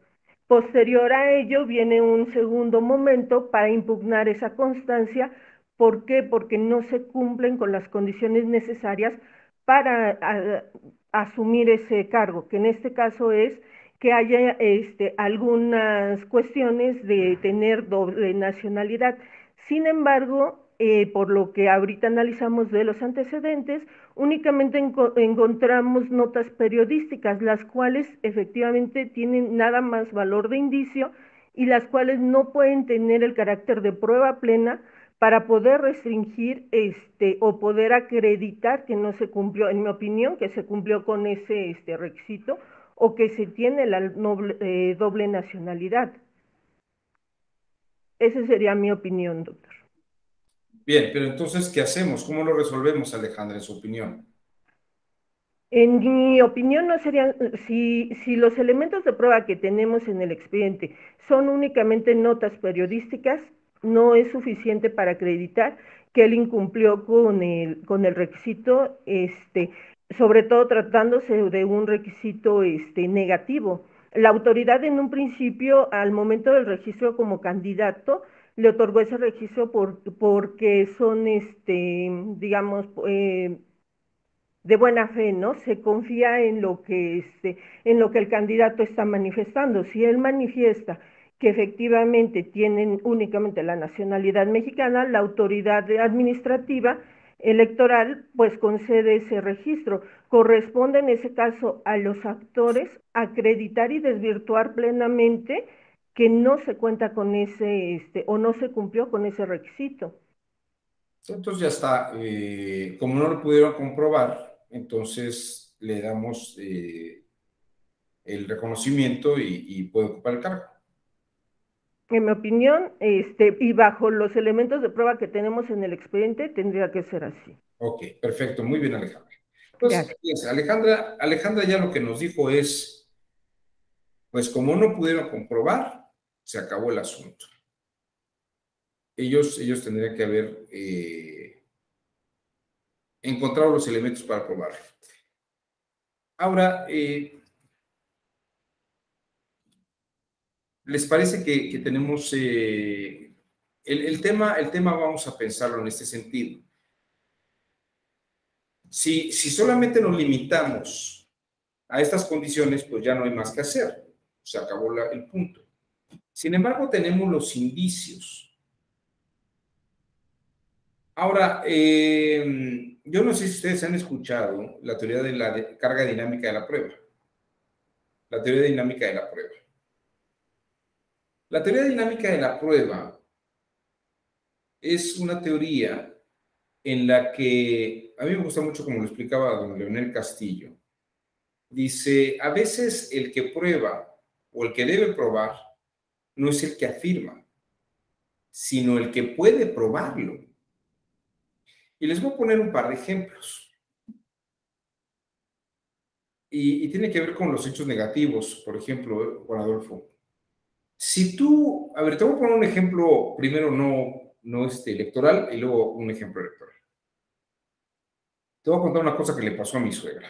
Posterior a ello viene un segundo momento para impugnar esa constancia. ¿Por qué? Porque no se cumplen con las condiciones necesarias para asumir ese cargo, que en este caso es que haya algunas cuestiones de tener doble nacionalidad. Sin embargo, por lo que ahorita analizamos de los antecedentes, únicamente encontramos notas periodísticas, las cuales efectivamente tienen nada más valor de indicio y las cuales no pueden tener el carácter de prueba plena para poder restringir o poder acreditar que no se cumplió, en mi opinión, que se cumplió con ese requisito o que se tiene la doble nacionalidad. Esa sería mi opinión, doctor. Bien, pero entonces, ¿qué hacemos? ¿Cómo lo resolvemos, Alejandra, en su opinión? En mi opinión, no serían, si los elementos de prueba que tenemos en el expediente son únicamente notas periodísticas, no es suficiente para acreditar que él incumplió con el requisito, sobre todo tratándose de un requisito negativo. La autoridad en un principio, al momento del registro como candidato, le otorgó ese registro porque son, digamos, de buena fe, ¿no? Se confía en lo que el candidato está manifestando. Si él manifiesta que efectivamente tienen únicamente la nacionalidad mexicana, la autoridad administrativa electoral pues concede ese registro. Corresponde en ese caso a los actores acreditar y desvirtuar plenamente que no se cuenta con ese o no se cumplió con ese requisito. Entonces ya está. Como no lo pudieron comprobar, entonces le damos el reconocimiento y puede ocupar el cargo. En mi opinión, y bajo los elementos de prueba que tenemos en el expediente, tendría que ser así. Ok, perfecto, muy bien, Alejandra. Entonces, Gracias. Alejandra ya lo que nos dijo es, pues como no pudieron comprobar, se acabó el asunto. Ellos tendrían que haber encontrado los elementos para probarlo. Ahora, ¿les parece que tenemos el tema vamos a pensarlo en este sentido. Si solamente nos limitamos a estas condiciones, pues ya no hay más que hacer. Se acabó el punto. Sin embargo, tenemos los indicios. Ahora, yo no sé si ustedes han escuchado la teoría de la carga dinámica de la prueba. La teoría dinámica de la prueba. La teoría dinámica de la prueba es una teoría en la que, a mí me gusta mucho como lo explicaba don Leonel Castillo. Dice, a veces el que prueba o el que debe probar no es el que afirma, sino el que puede probarlo. Y les voy a poner un par de ejemplos. Y tiene que ver con los hechos negativos, por ejemplo, Juan Adolfo. Si tú, a ver, te voy a poner un ejemplo, primero no electoral y luego un ejemplo electoral. Te voy a contar una cosa que le pasó a mi suegra,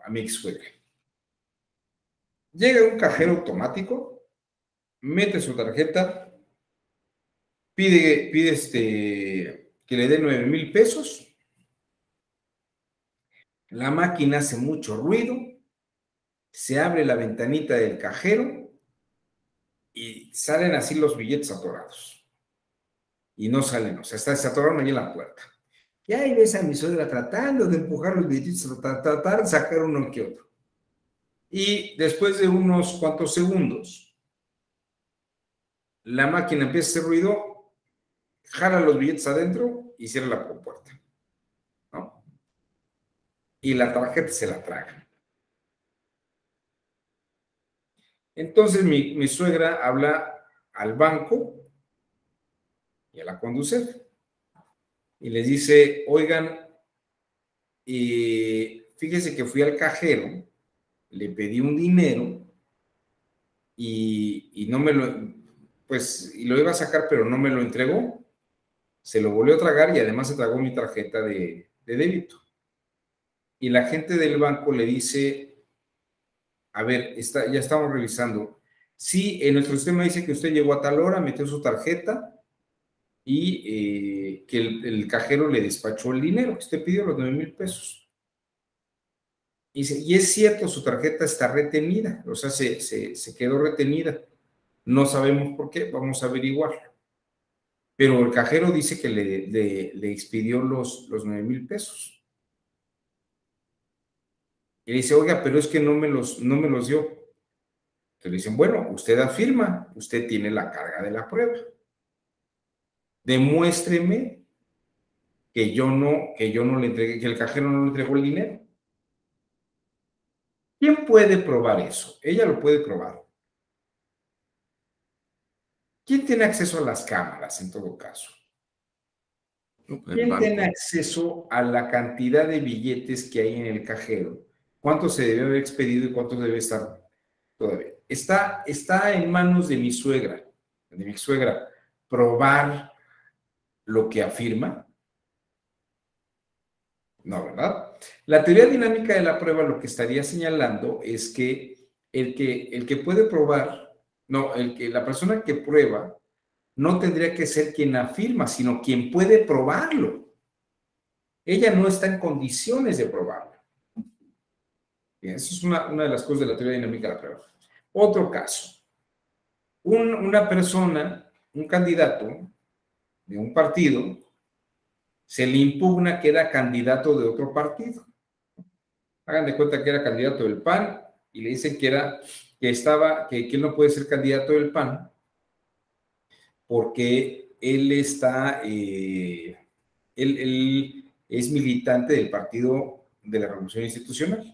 a mi ex suegra. Llega un cajero automático, mete su tarjeta, pide que le dé 9,000 pesos. La máquina hace mucho ruido, se abre la ventanita del cajero y salen así los billetes atorados. Y no salen, o sea, se atoraron ahí en la puerta. Y ahí ves a mi suegra tratando de empujar los billetitos, tratar de sacar uno que otro. Y después de unos cuantos segundos, la máquina empieza a hacer ruido, jala los billetes adentro y cierra la puerta, ¿no? Y la tarjeta se la traga. Entonces mi suegra habla al banco y a la Conducef y les dice, oigan, fíjense que fui al cajero, le pedí un dinero y no me lo, pues, y lo iba a sacar, pero no me lo entregó. Se lo volvió a tragar y además se tragó mi tarjeta de débito. Y la gente del banco le dice, a ver, ya estamos revisando. Sí, en nuestro sistema dice que usted llegó a tal hora, metió su tarjeta y que el cajero le despachó el dinero, que usted pidió los 9,000 pesos. Y es cierto, su tarjeta está retenida, o sea, se quedó retenida. No sabemos por qué, vamos a averiguarlo. Pero el cajero dice que le expidió los 9,000 pesos. Y le dice, oiga, pero es que no me los dio. Entonces le dicen, bueno, usted afirma, usted tiene la carga de la prueba. Demuéstreme que yo no le entregué, que el cajero no le entregó el dinero. ¿Quién puede probar eso? Ella lo puede probar. ¿Quién tiene acceso a las cámaras en todo caso? ¿Quién tiene acceso a la cantidad de billetes que hay en el cajero? ¿Cuánto se debe haber expedido y cuánto debe estar todavía? Está en manos de mi suegra, probar lo que afirma. No, ¿verdad? La teoría dinámica de la prueba lo que estaría señalando es que el que puede probar, la persona que prueba no tendría que ser quien afirma, sino quien puede probarlo. Ella no está en condiciones de probarlo. Bien, eso es una de las cosas de la teoría dinámica de la prueba. Otro caso. Una persona, un candidato de un partido, se le impugna que era candidato de otro partido. Hagan de cuenta que era candidato del PAN y le dicen que él no puede ser candidato del PAN porque él es militante del Partido de la Revolución Institucional.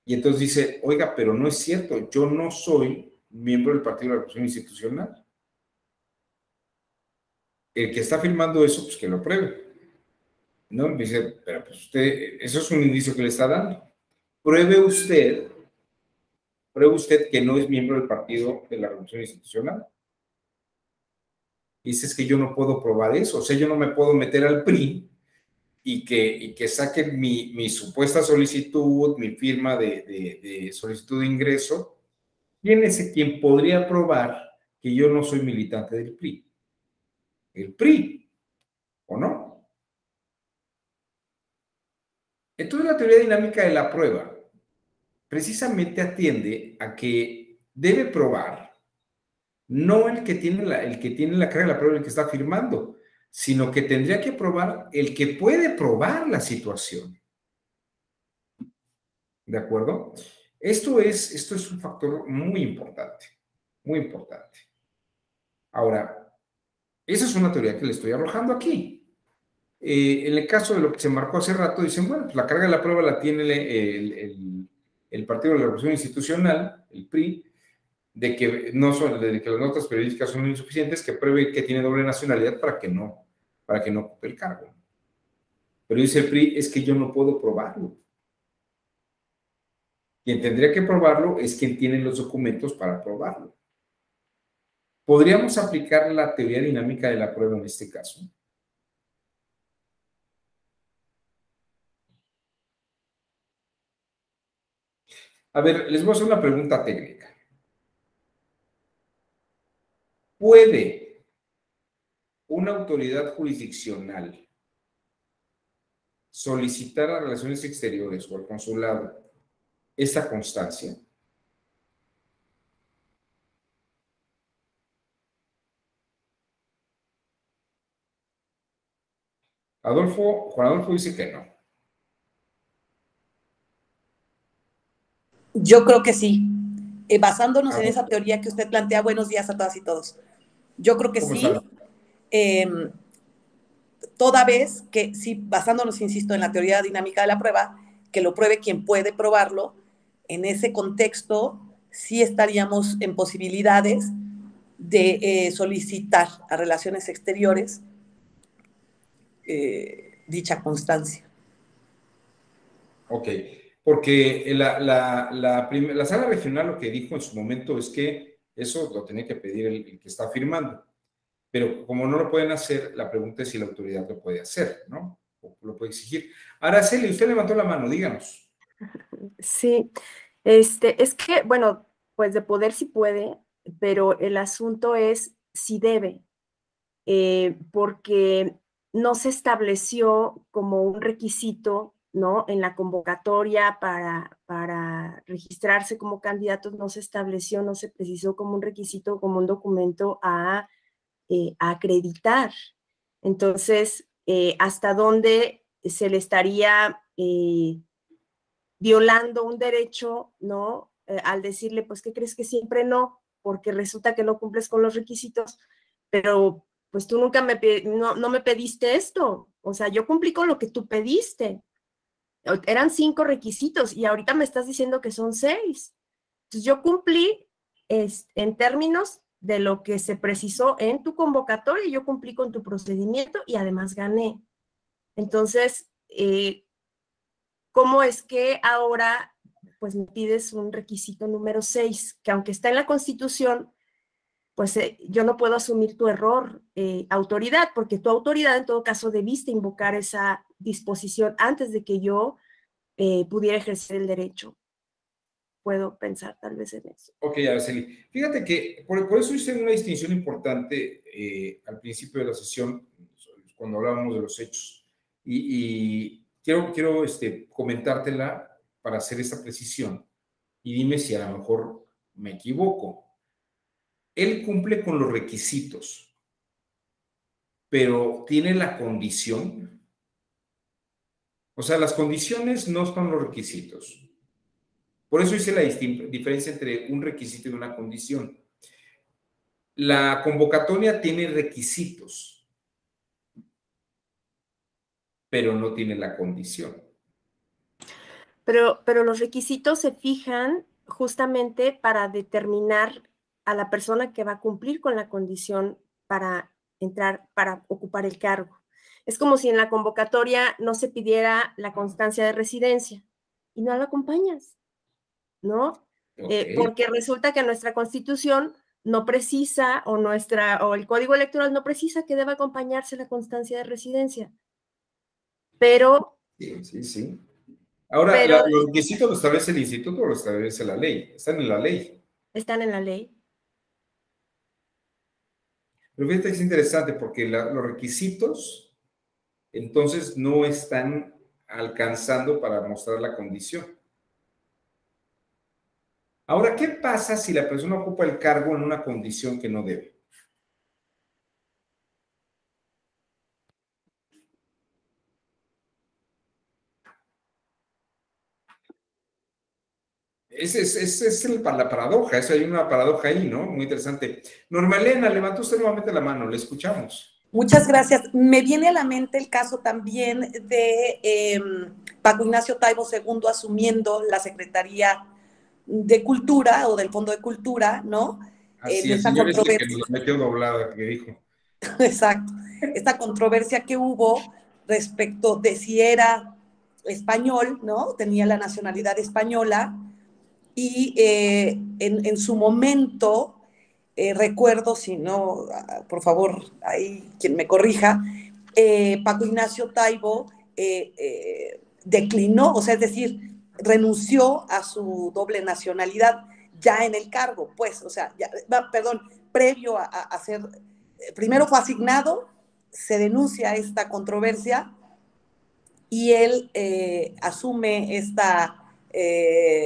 Y entonces dice, oiga, pero no es cierto, yo no soy miembro del Partido de la Revolución Institucional. El que está firmando eso, pues que lo pruebe. ¿No? Dice, pero pues usted, eso es un indicio que le está dando. Pruebe usted que no es miembro del Partido de la Revolución Institucional. Dice, es que yo no puedo probar eso, o sea, yo no me puedo meter al PRI y que saquen mi supuesta solicitud, mi firma de solicitud de ingreso. ¿Quién es quien podría probar que yo no soy militante del PRI. El PRI, ¿o no? Entonces la teoría dinámica de la prueba precisamente atiende a que debe probar no el que tiene la carga de la prueba, el que está firmando, sino que tendría que probar el que puede probar la situación. ¿De acuerdo? Esto es un factor muy importante, muy importante. Ahora, esa es una teoría que le estoy arrojando aquí. En el caso de lo que se marcó hace rato, dicen, bueno, pues la carga de la prueba la tiene el Partido de la Revolución Institucional, el PRI, de que las notas periodísticas son insuficientes, que pruebe que tiene doble nacionalidad para que no ocupe el cargo. Pero dice el PRI, es que yo no puedo probarlo. Quien tendría que probarlo es quien tiene los documentos para probarlo. ¿Podríamos aplicar la teoría dinámica de la prueba en este caso? A ver, les voy a hacer una pregunta técnica. ¿Puede una autoridad jurisdiccional solicitar a Relaciones Exteriores o al consulado esta constancia? Juan Adolfo dice que no. Yo creo que sí. Basándonos en esa teoría que usted plantea, buenos días a todas y todos. Yo creo que sí, toda vez que sí, basándonos, insisto, en la teoría dinámica de la prueba, que lo pruebe quien puede probarlo, en ese contexto sí estaríamos en posibilidades de solicitar a Relaciones Exteriores dicha constancia. Ok, porque la sala regional lo que dijo en su momento es que eso lo tenía que pedir el que está firmando, pero como no lo pueden hacer, la pregunta es si la autoridad lo puede hacer, ¿no? O lo puede exigir. Araceli, usted levantó la mano, díganos. Sí, es que, bueno, pues de poder sí puede, pero el asunto es si debe, porque no se estableció como un requisito, ¿no? En la convocatoria para registrarse como candidatos no se estableció, no se precisó como un requisito, como un documento a acreditar. Entonces, ¿hasta dónde se le estaría violando un derecho, ¿no? Al decirle, pues, ¿qué crees que siempre no? Porque resulta que no cumples con los requisitos, pero pues tú nunca no me pediste esto. O sea, yo cumplí con lo que tú pediste. Eran 5 requisitos y ahorita me estás diciendo que son 6. Entonces yo cumplí en términos de lo que se precisó en tu convocatoria, yo cumplí con tu procedimiento y además gané. Entonces, ¿cómo es que ahora pues me pides un requisito número 6, que aunque está en la Constitución, pues yo no puedo asumir tu error, autoridad, porque tu autoridad en todo caso debiste invocar esa disposición antes de que yo pudiera ejercer el derecho? Puedo pensar tal vez en eso. Ok, Araceli. Fíjate que por eso hice una distinción importante al principio de la sesión, cuando hablábamos de los hechos. Y quiero comentártela para hacer esta precisión. Y dime si a lo mejor me equivoco. Él cumple con los requisitos, pero tiene la condición. O sea, las condiciones no son los requisitos. Por eso hice la diferencia entre un requisito y una condición. La convocatoria tiene requisitos, pero no tiene la condición. Pero los requisitos se fijan justamente para determinar a la persona que va a cumplir con la condición para entrar, para ocupar el cargo. Es como si en la convocatoria no se pidiera la constancia de residencia y no la acompañas, ¿no? Okay. Porque resulta que nuestra Constitución no precisa, o el Código Electoral no precisa que deba acompañarse la constancia de residencia. Pero... Sí. Ahora, los requisitos lo establece el instituto o lo establece la ley. Están en la ley. Están en la ley. Pero fíjate que es interesante porque los requisitos entonces no están alcanzando para mostrar la condición. Ahora, ¿qué pasa si la persona ocupa el cargo en una condición que no debe? Esa es la paradoja, hay una paradoja ahí, ¿no? Muy interesante. Norma Elena, levantó usted nuevamente la mano, le escuchamos. Muchas gracias. Me viene a la mente el caso también de Paco Ignacio Taibo II asumiendo la Secretaría de Cultura o del Fondo de Cultura, ¿no? Así, el señor este que nos metió doblada, que dijo. Exacto. Esta controversia que hubo respecto de si era español, ¿no? Tenía la nacionalidad española y en su momento, recuerdo, si no, por favor, ahí quien me corrija, Paco Ignacio Taibo declinó, o sea, es decir, renunció a su doble nacionalidad ya en el cargo, pues, o sea, ya, perdón, previo a ser, primero fue asignado, se denuncia esta controversia y él asume esta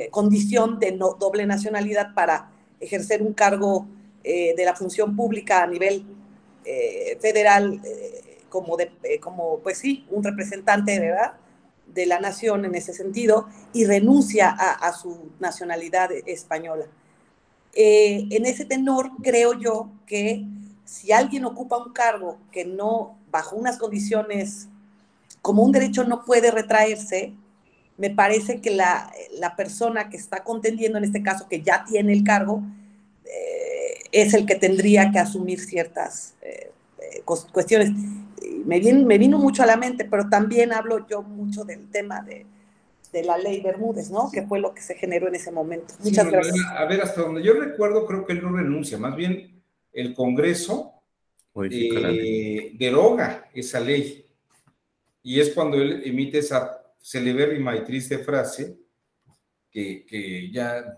condición de doble nacionalidad para ejercer un cargo de la función pública a nivel federal como, pues sí, un representante, ¿verdad?, de la nación en ese sentido, y renuncia a su nacionalidad española. En ese tenor, creo yo que si alguien ocupa un cargo que no, bajo unas condiciones, como un derecho no puede retraerse, me parece que la persona que está contendiendo, en este caso, que ya tiene el cargo, es el que tendría que asumir ciertas cuestiones. Me vino mucho a la mente, pero también hablo yo mucho del tema de la ley Bermúdez, ¿no? Que fue lo que se generó en ese momento. Muchas gracias. A ver, hasta donde yo recuerdo, creo que él no renuncia, más bien el Congreso deroga esa ley. Y es cuando él emite esa celebérrima y triste frase que ya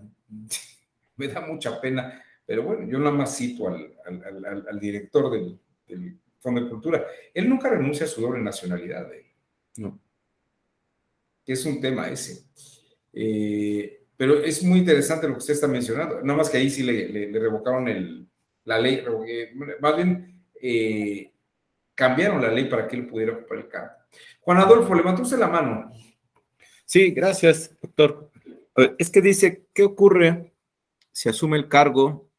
me da mucha pena, pero bueno, yo nada más cito al director del Fondo de Cultura. Él nunca renuncia a su doble nacionalidad, no. Que es un tema ese. Pero es muy interesante lo que usted está mencionando, nada más que ahí sí le revocaron la ley, más bien cambiaron la ley para que él pudiera ocupar el cargo. Juan Adolfo, levantó usted la mano. Sí, gracias, doctor. Es que dice, ¿qué ocurre si asume el cargo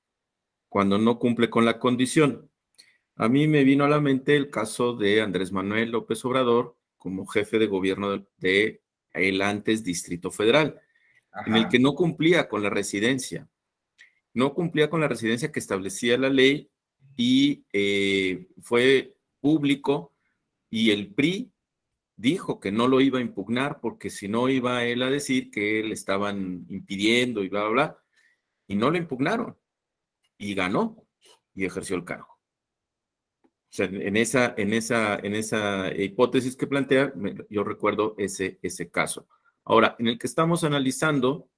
cuando no cumple con la condición? A mí me vino a la mente el caso de Andrés Manuel López Obrador como jefe de gobierno de el antes Distrito Federal, en el que no cumplía con la residencia. No cumplía con la residencia que establecía la ley y fue público, y el PRI dijo que no lo iba a impugnar porque si no iba él a decir que le estaban impidiendo y bla, bla, bla, y no lo impugnaron y ganó y ejerció el cargo. O sea, en esa hipótesis que plantea, yo recuerdo ese caso. Ahora, en el que estamos analizando,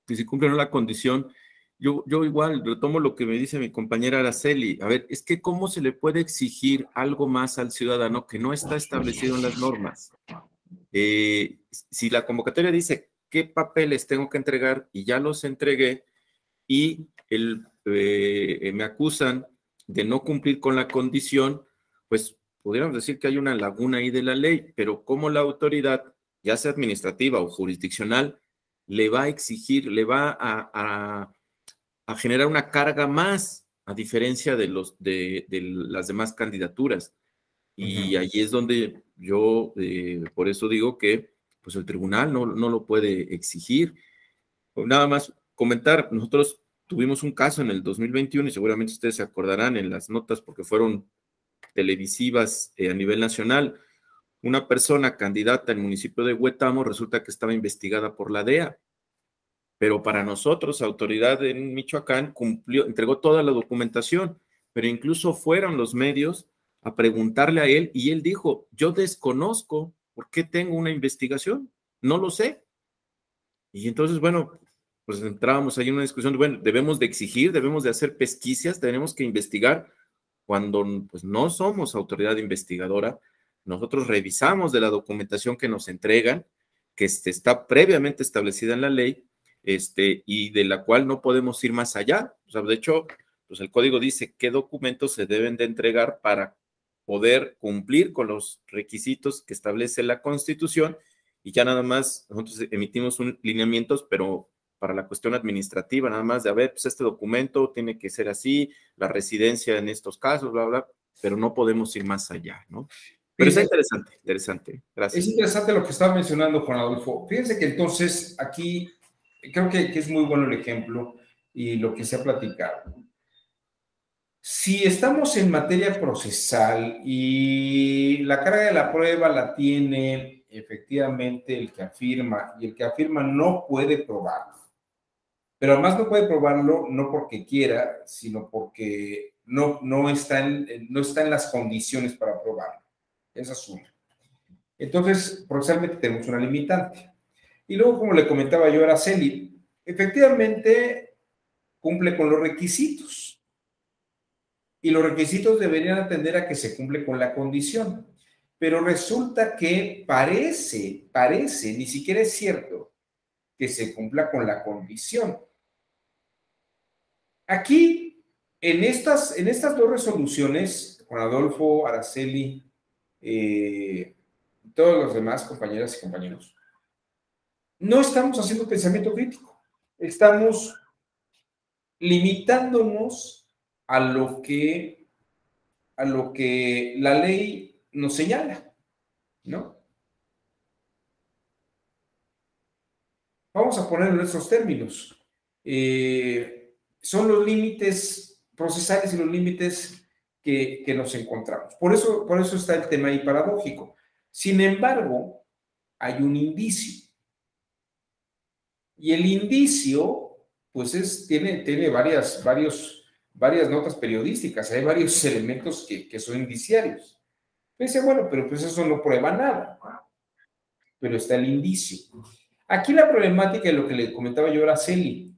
que si cumple o no la condición, yo igual retomo lo que me dice mi compañera Araceli. A ver, es que ¿cómo se le puede exigir algo más al ciudadano que no está establecido en las normas? Si la convocatoria dice qué papeles tengo que entregar y ya los entregué y me acusan de no cumplir con la condición, pues pudiéramos decir que hay una laguna ahí de la ley, pero ¿cómo la autoridad, ya sea administrativa o jurisdiccional, le va a exigir, le va a generar una carga más, a diferencia de las demás candidaturas? Y allí es donde yo, por eso digo que pues el tribunal no lo puede exigir. Nada más comentar, nosotros tuvimos un caso en el 2021 y seguramente ustedes se acordarán en las notas porque fueron televisivas a nivel nacional. Una persona candidata al municipio de Huetamo resulta que estaba investigada por la DEA, pero para nosotros, autoridad en Michoacán, entregó toda la documentación, pero incluso fueron los medios a preguntarle a él y él dijo, yo desconozco por qué tengo una investigación, no lo sé. Y entonces, bueno, pues entrábamos ahí en una discusión de, bueno, debemos de exigir, debemos de hacer pesquisas, tenemos que investigar cuando pues, no somos autoridad investigadora, nosotros revisamos de la documentación que nos entregan, que está previamente establecida en la ley, y de la cual no podemos ir más allá. O sea, de hecho, pues el código dice qué documentos se deben de entregar para poder cumplir con los requisitos que establece la Constitución, y ya nada más nosotros emitimos un lineamientos, pero para la cuestión administrativa, nada más de, a ver, pues este documento tiene que ser así, la residencia en estos casos, bla, bla, pero no podemos ir más allá, ¿no? Pero es interesante, interesante. Gracias. Es interesante lo que estaba mencionando Juan Adolfo. Fíjense que entonces aquí creo que es muy bueno el ejemplo y lo que se ha platicado. Si estamos en materia procesal y la carga de la prueba la tiene efectivamente el que afirma, y el que afirma no puede probarlo, pero además no puede probarlo no porque quiera, sino porque no está en las condiciones para probarlo. Esa es una. Entonces, procesalmente tenemos una limitante. Y luego, como le comentaba yo a Araceli, efectivamente cumple con los requisitos. Y los requisitos deberían atender a que se cumple con la condición. Pero resulta que parece, ni siquiera es cierto que se cumpla con la condición. Aquí, en estas dos resoluciones, Juan Adolfo, Araceli, todos los demás compañeras y compañeros, no estamos haciendo pensamiento crítico, estamos limitándonos a lo que la ley nos señala, ¿no? Vamos a ponerlo en estos términos. Son los límites procesales y los límites que nos encontramos. Por eso está el tema ahí paradójico. Sin embargo, hay un indicio. Y el indicio, pues tiene varias notas periodísticas, hay varios elementos que son indiciarios. Dice, bueno, pero pues eso no prueba nada, ¿no? Pero está el indicio. Aquí la problemática es lo que le comentaba yo a Araceli.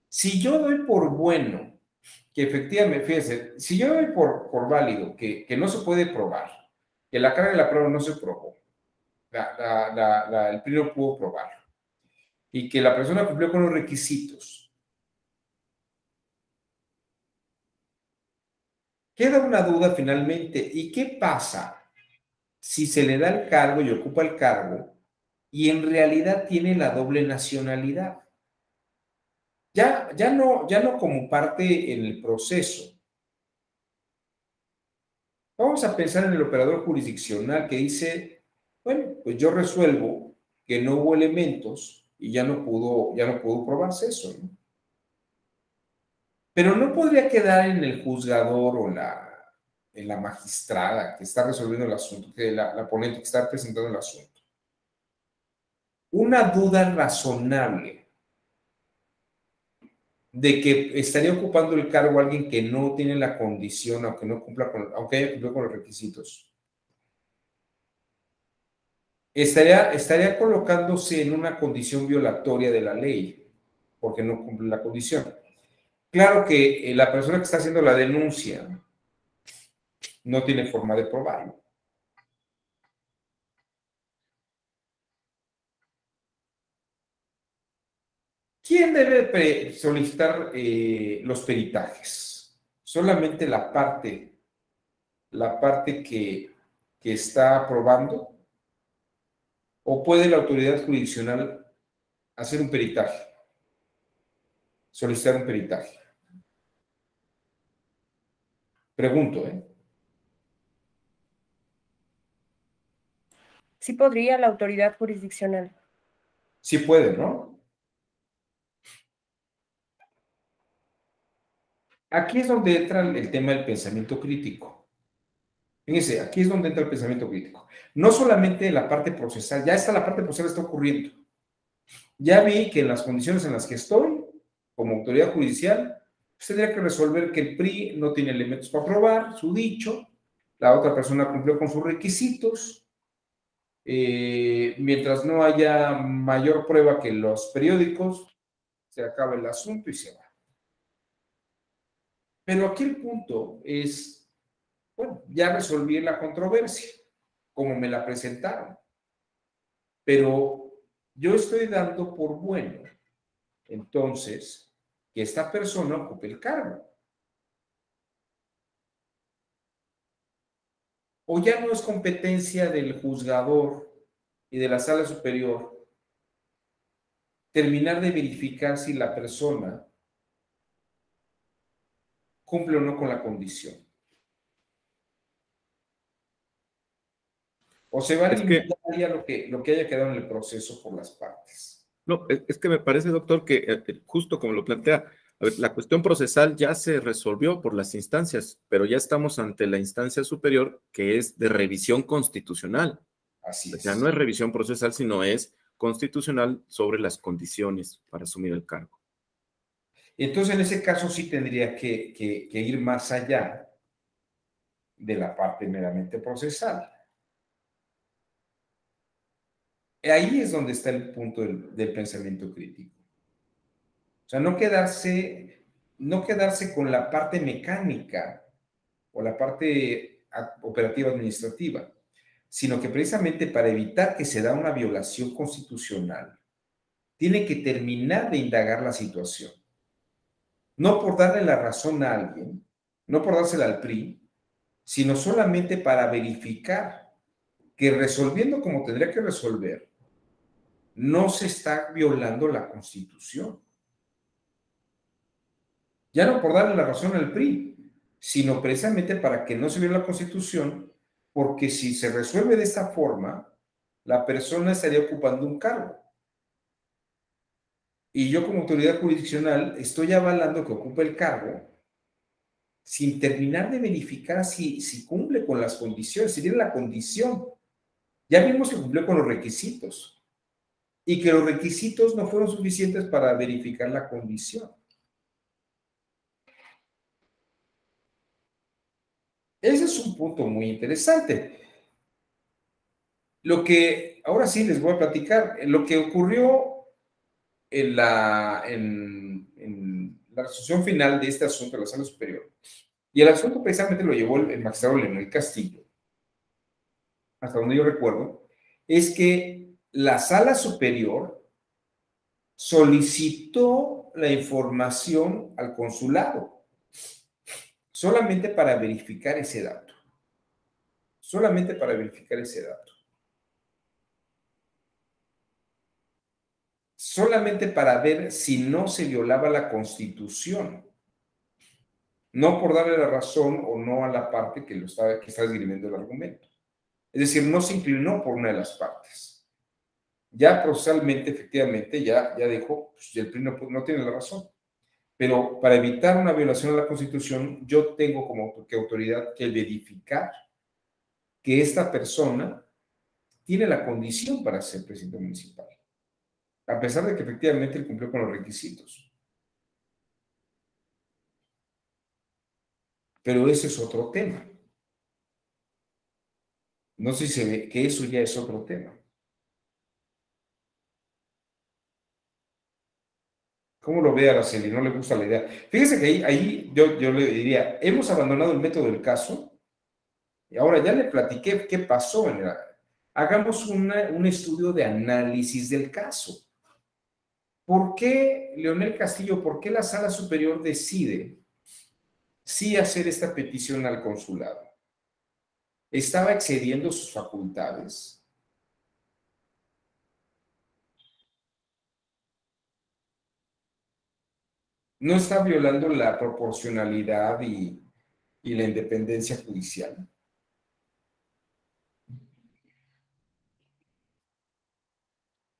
Si yo doy por bueno, que efectivamente, fíjense, si yo doy por válido que no se puede probar, que la carga de la prueba no se probó, el PRI no pudo probarlo, y que la persona cumplió con los requisitos, queda una duda finalmente. ¿Y qué pasa si se le da el cargo y ocupa el cargo y en realidad tiene la doble nacionalidad? Ya no como parte en el proceso. Vamos a pensar en el operador jurisdiccional que dice, bueno, pues yo resuelvo que no hubo elementos y ya no pudo probarse eso, ¿no? Pero no podría quedar en el juzgador o en la magistrada que está resolviendo el asunto, que la ponente que está presentando el asunto, una duda razonable de que estaría ocupando el cargo alguien que no tiene la condición, aunque haya cumplido con los requisitos. Estaría colocándose en una condición violatoria de la ley, porque no cumple la condición. Claro que la persona que está haciendo la denuncia no tiene forma de probarlo. ¿Quién debe solicitar los peritajes? ¿Solamente la parte que está probando? ¿O puede la autoridad jurisdiccional hacer un peritaje? Solicitar un peritaje. Pregunto, ¿eh? Sí podría la autoridad jurisdiccional. Sí puede, ¿no? Aquí es donde entra el tema del pensamiento crítico. Fíjense, aquí es donde entra el pensamiento crítico. No solamente la parte procesal, ya la parte procesal está ocurriendo. Ya vi que en las condiciones en las que estoy, como autoridad judicial, pues tendría que resolver que el PRI no tiene elementos para probar su dicho, la otra persona cumplió con sus requisitos, mientras no haya mayor prueba que los periódicos, se acaba el asunto y se va. Pero aquí el punto es bueno, ya resolví la controversia, como me la presentaron. Pero yo estoy dando por bueno, entonces, que esta persona ocupe el cargo. O ya no es competencia del juzgador y de la sala superior terminar de verificar si la persona cumple o no con la condición. O se va a limitar ya lo que haya quedado en el proceso por las partes. No, es que me parece, doctor, que justo como lo plantea, a ver, la cuestión procesal ya se resolvió por las instancias, pero ya estamos ante la instancia superior que es de revisión constitucional. Así es. O sea, no es revisión procesal, sino es constitucional sobre las condiciones para asumir el cargo. Entonces, en ese caso sí tendría que ir más allá de la parte meramente procesal. Ahí es donde está el punto del pensamiento crítico. O sea, no quedarse con la parte mecánica o la parte operativa administrativa, sino que precisamente para evitar que se da una violación constitucional, tiene que terminar de indagar la situación. No por darle la razón a alguien, no por dársela al PRI, sino solamente para verificar que resolviendo como tendría que resolver, no se está violando la Constitución. Ya no por darle la razón al PRI, sino precisamente para que no se viole la Constitución, porque si se resuelve de esta forma, la persona estaría ocupando un cargo. Y yo como autoridad jurisdiccional estoy avalando que ocupe el cargo sin terminar de verificar si cumple con las condiciones, si tiene la condición. Ya vimos que cumplió con los requisitos y que los requisitos no fueron suficientes para verificar la condición. Ese es un punto muy interesante. Lo que, ahora sí les voy a platicar, lo que ocurrió en la resolución final de este asunto de la Sala Superior, y el asunto precisamente lo llevó el magistrado Leonel Castillo, hasta donde yo recuerdo, es que la Sala Superior solicitó la información al consulado, solamente para verificar ese dato. Solamente para verificar ese dato. Solamente para ver si no se violaba la Constitución. No por darle la razón o no a la parte que está esgrimiendo el argumento. Es decir, no se inclinó por una de las partes. Ya procesalmente, efectivamente, ya dijo, pues, el PRI no tiene la razón. Pero para evitar una violación a la Constitución, yo tengo como autoridad que verificar que esta persona tiene la condición para ser presidente municipal, a pesar de que efectivamente él cumplió con los requisitos. Pero ese es otro tema. No sé si se ve que eso ya es otro tema. ¿Cómo lo ve Araceli? ¿No le gusta la idea? Fíjese que ahí yo le diría, hemos abandonado el método del caso y ahora ya le platiqué qué pasó. Hagamos un estudio de análisis del caso. ¿Por qué Leonel Castillo, por qué la Sala Superior decide sí hacer esta petición al consulado? ¿Estaba excediendo sus facultades? ¿No está violando la proporcionalidad y la independencia judicial?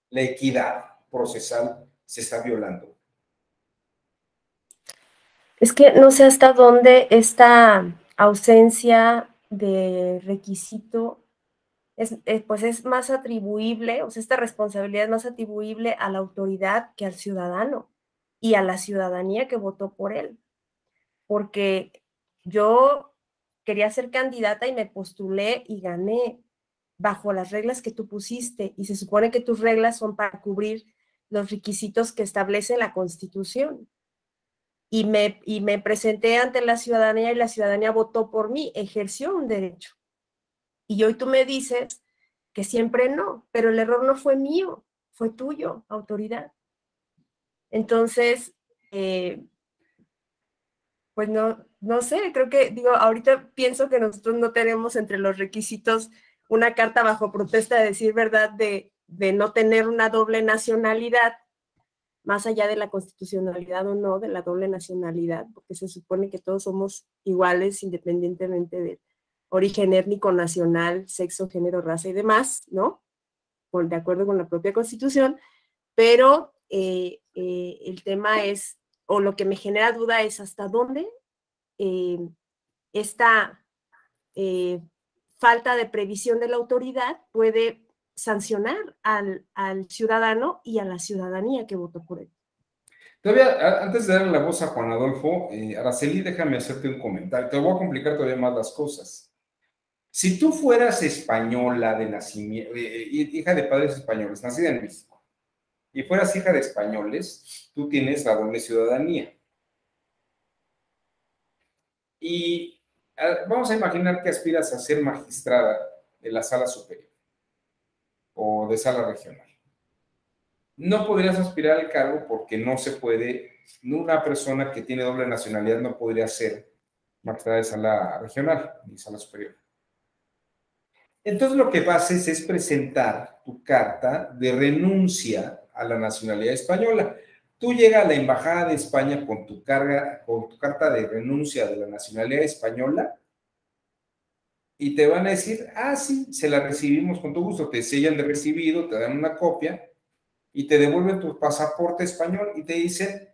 La equidad procesal se está violando. Es que no sé hasta dónde esta ausencia de requisito pues es más atribuible, o sea, esta responsabilidad es más atribuible a la autoridad que al ciudadano y a la ciudadanía que votó por él. Porque yo quería ser candidata y me postulé y gané bajo las reglas que tú pusiste, y se supone que tus reglas son para cubrir los requisitos que establece la Constitución. y me presenté ante la ciudadanía y la ciudadanía votó por mí, ejerció un derecho. Y hoy tú me dices que siempre no, pero el error no fue mío, fue tuyo, autoridad. Entonces, pues no sé, creo que, digo, ahorita pienso que nosotros no tenemos entre los requisitos una carta bajo protesta de decir verdad, de no tener una doble nacionalidad, más allá de la constitucionalidad o no de la doble nacionalidad, porque se supone que todos somos iguales independientemente del origen étnico, nacional, sexo, género, raza y demás, ¿no? De acuerdo con la propia Constitución, pero el tema es, o lo que me genera duda es hasta dónde esta falta de previsión de la autoridad puede sancionar al ciudadano y a la ciudadanía que votó por él. Todavía, antes de darle la voz a Juan Adolfo, Araceli, déjame hacerte un comentario. Te voy a complicar todavía más las cosas. Si tú fueras española de nacimiento, hija de padres españoles, nacida en México, y fueras hija de españoles, tú tienes la doble ciudadanía. Y vamos a imaginar que aspiras a ser magistrada de la sala superior o de sala regional. No podrías aspirar al cargo porque no se puede, una persona que tiene doble nacionalidad no podría ser magistrada de sala regional ni sala superior. Entonces lo que haces es presentar tu carta de renuncia a la nacionalidad española. Tú llegas a la Embajada de España con tu carta de renuncia de la nacionalidad española y te van a decir, ah, sí, se la recibimos con tu gusto, te sellan de recibido, te dan una copia y te devuelven tu pasaporte español y te dicen,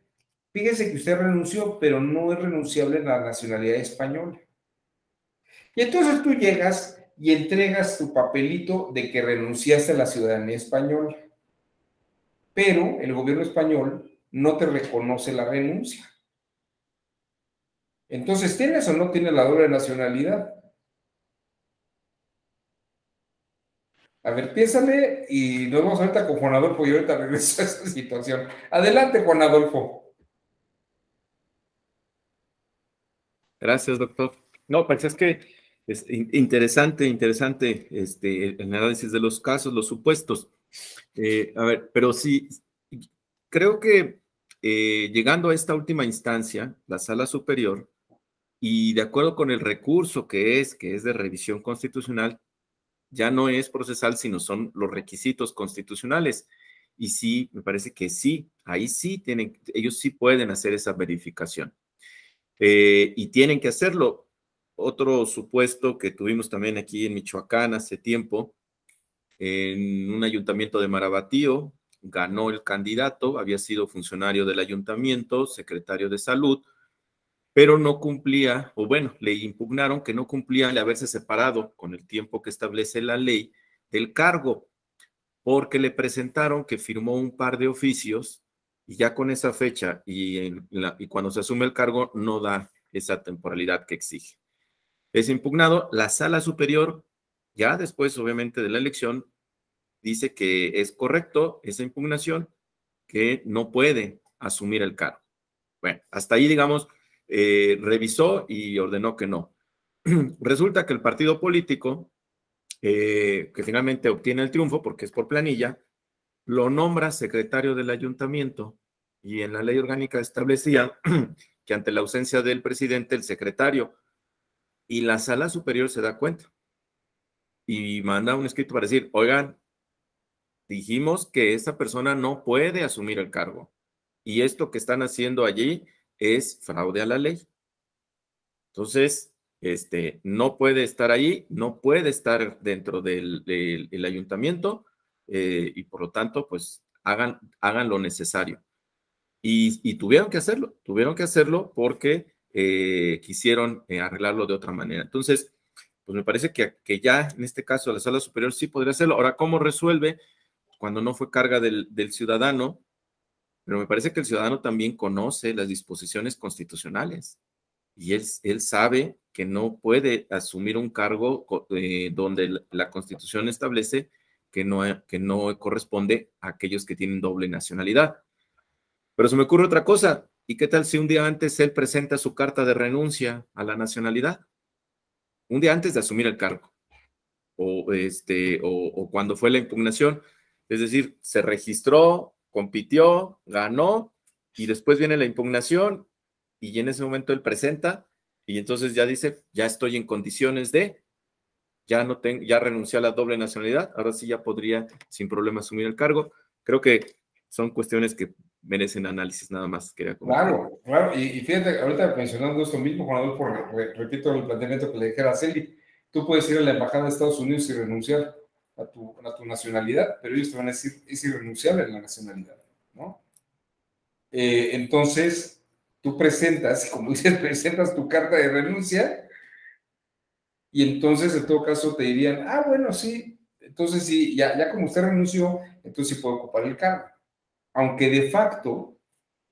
fíjese que usted renunció, pero no es renunciable a la nacionalidad española. Y entonces tú llegas y entregas tu papelito de que renunciaste a la ciudadanía española, pero el gobierno español no te reconoce la renuncia. Entonces, ¿tienes o no tienes la doble nacionalidad? A ver, piénsale y nos vamos ahorita con Juan Adolfo y ahorita regreso a esta situación. Adelante, Juan Adolfo. Gracias, doctor. No, pues es que es interesante el análisis de los casos, los supuestos. A ver, pero sí, creo que llegando a esta última instancia, la sala superior, y de acuerdo con el recurso que es de revisión constitucional, ya no es procesal, sino son los requisitos constitucionales. Y sí, me parece que sí, ahí sí ellos sí pueden hacer esa verificación. Y tienen que hacerlo. Otro supuesto que tuvimos también aquí en Michoacán hace tiempo, en un ayuntamiento de Marabatío, ganó el candidato, había sido funcionario del ayuntamiento, secretario de salud, pero no cumplía, o bueno, le impugnaron que no cumplía al haberse separado con el tiempo que establece la ley del cargo, porque le presentaron que firmó un par de oficios y ya con esa fecha y cuando se asume el cargo no da esa temporalidad que exige. Es impugnado, la sala superior, ya después obviamente de la elección, dice que es correcto esa impugnación, que no puede asumir el cargo. Bueno, hasta ahí, digamos, revisó y ordenó que no. Resulta que el partido político, que finalmente obtiene el triunfo porque es por planilla, lo nombra secretario del ayuntamiento y en la ley orgánica establecía que ante la ausencia del presidente, el secretario, y la sala superior se da cuenta y manda un escrito para decir, oigan, dijimos que esa persona no puede asumir el cargo y esto que están haciendo allí es fraude a la ley. Entonces, no puede estar ahí, no puede estar dentro del ayuntamiento y por lo tanto, pues hagan lo necesario. Y tuvieron que hacerlo porque quisieron arreglarlo de otra manera. Entonces, pues me parece que ya en este caso la sala superior sí podría hacerlo. Ahora, ¿cómo resuelve cuando no fue carga del ciudadano? Pero me parece que el ciudadano también conoce las disposiciones constitucionales y él sabe que no puede asumir un cargo donde la Constitución establece que no corresponde a aquellos que tienen doble nacionalidad. Pero se me ocurre otra cosa, ¿Y qué tal si un día antes él presenta su carta de renuncia a la nacionalidad? Un día antes de asumir el cargo. O cuando fue la impugnación. Es decir, se registró, compitió, ganó, y después viene la impugnación, y en ese momento él presenta, y entonces ya dice, ya estoy en condiciones de, ya renuncié a la doble nacionalidad, ahora sí ya podría sin problema asumir el cargo. Creo que son cuestiones que merecen análisis, nada más quería comentar. Claro, claro, y fíjate, ahorita mencionando esto mismo, Juan Adolfo, repito el planteamiento que le dijera a Celi, tú puedes ir a la Embajada de Estados Unidos y renunciar a tu nacionalidad, pero ellos te van a decir, es irrenunciable la nacionalidad, ¿no? Entonces, tú presentas, como dices, presentas tu carta de renuncia, y entonces en todo caso te dirían, ah, bueno, sí, entonces sí, ya como usted renunció, entonces sí puede ocupar el cargo. Aunque de facto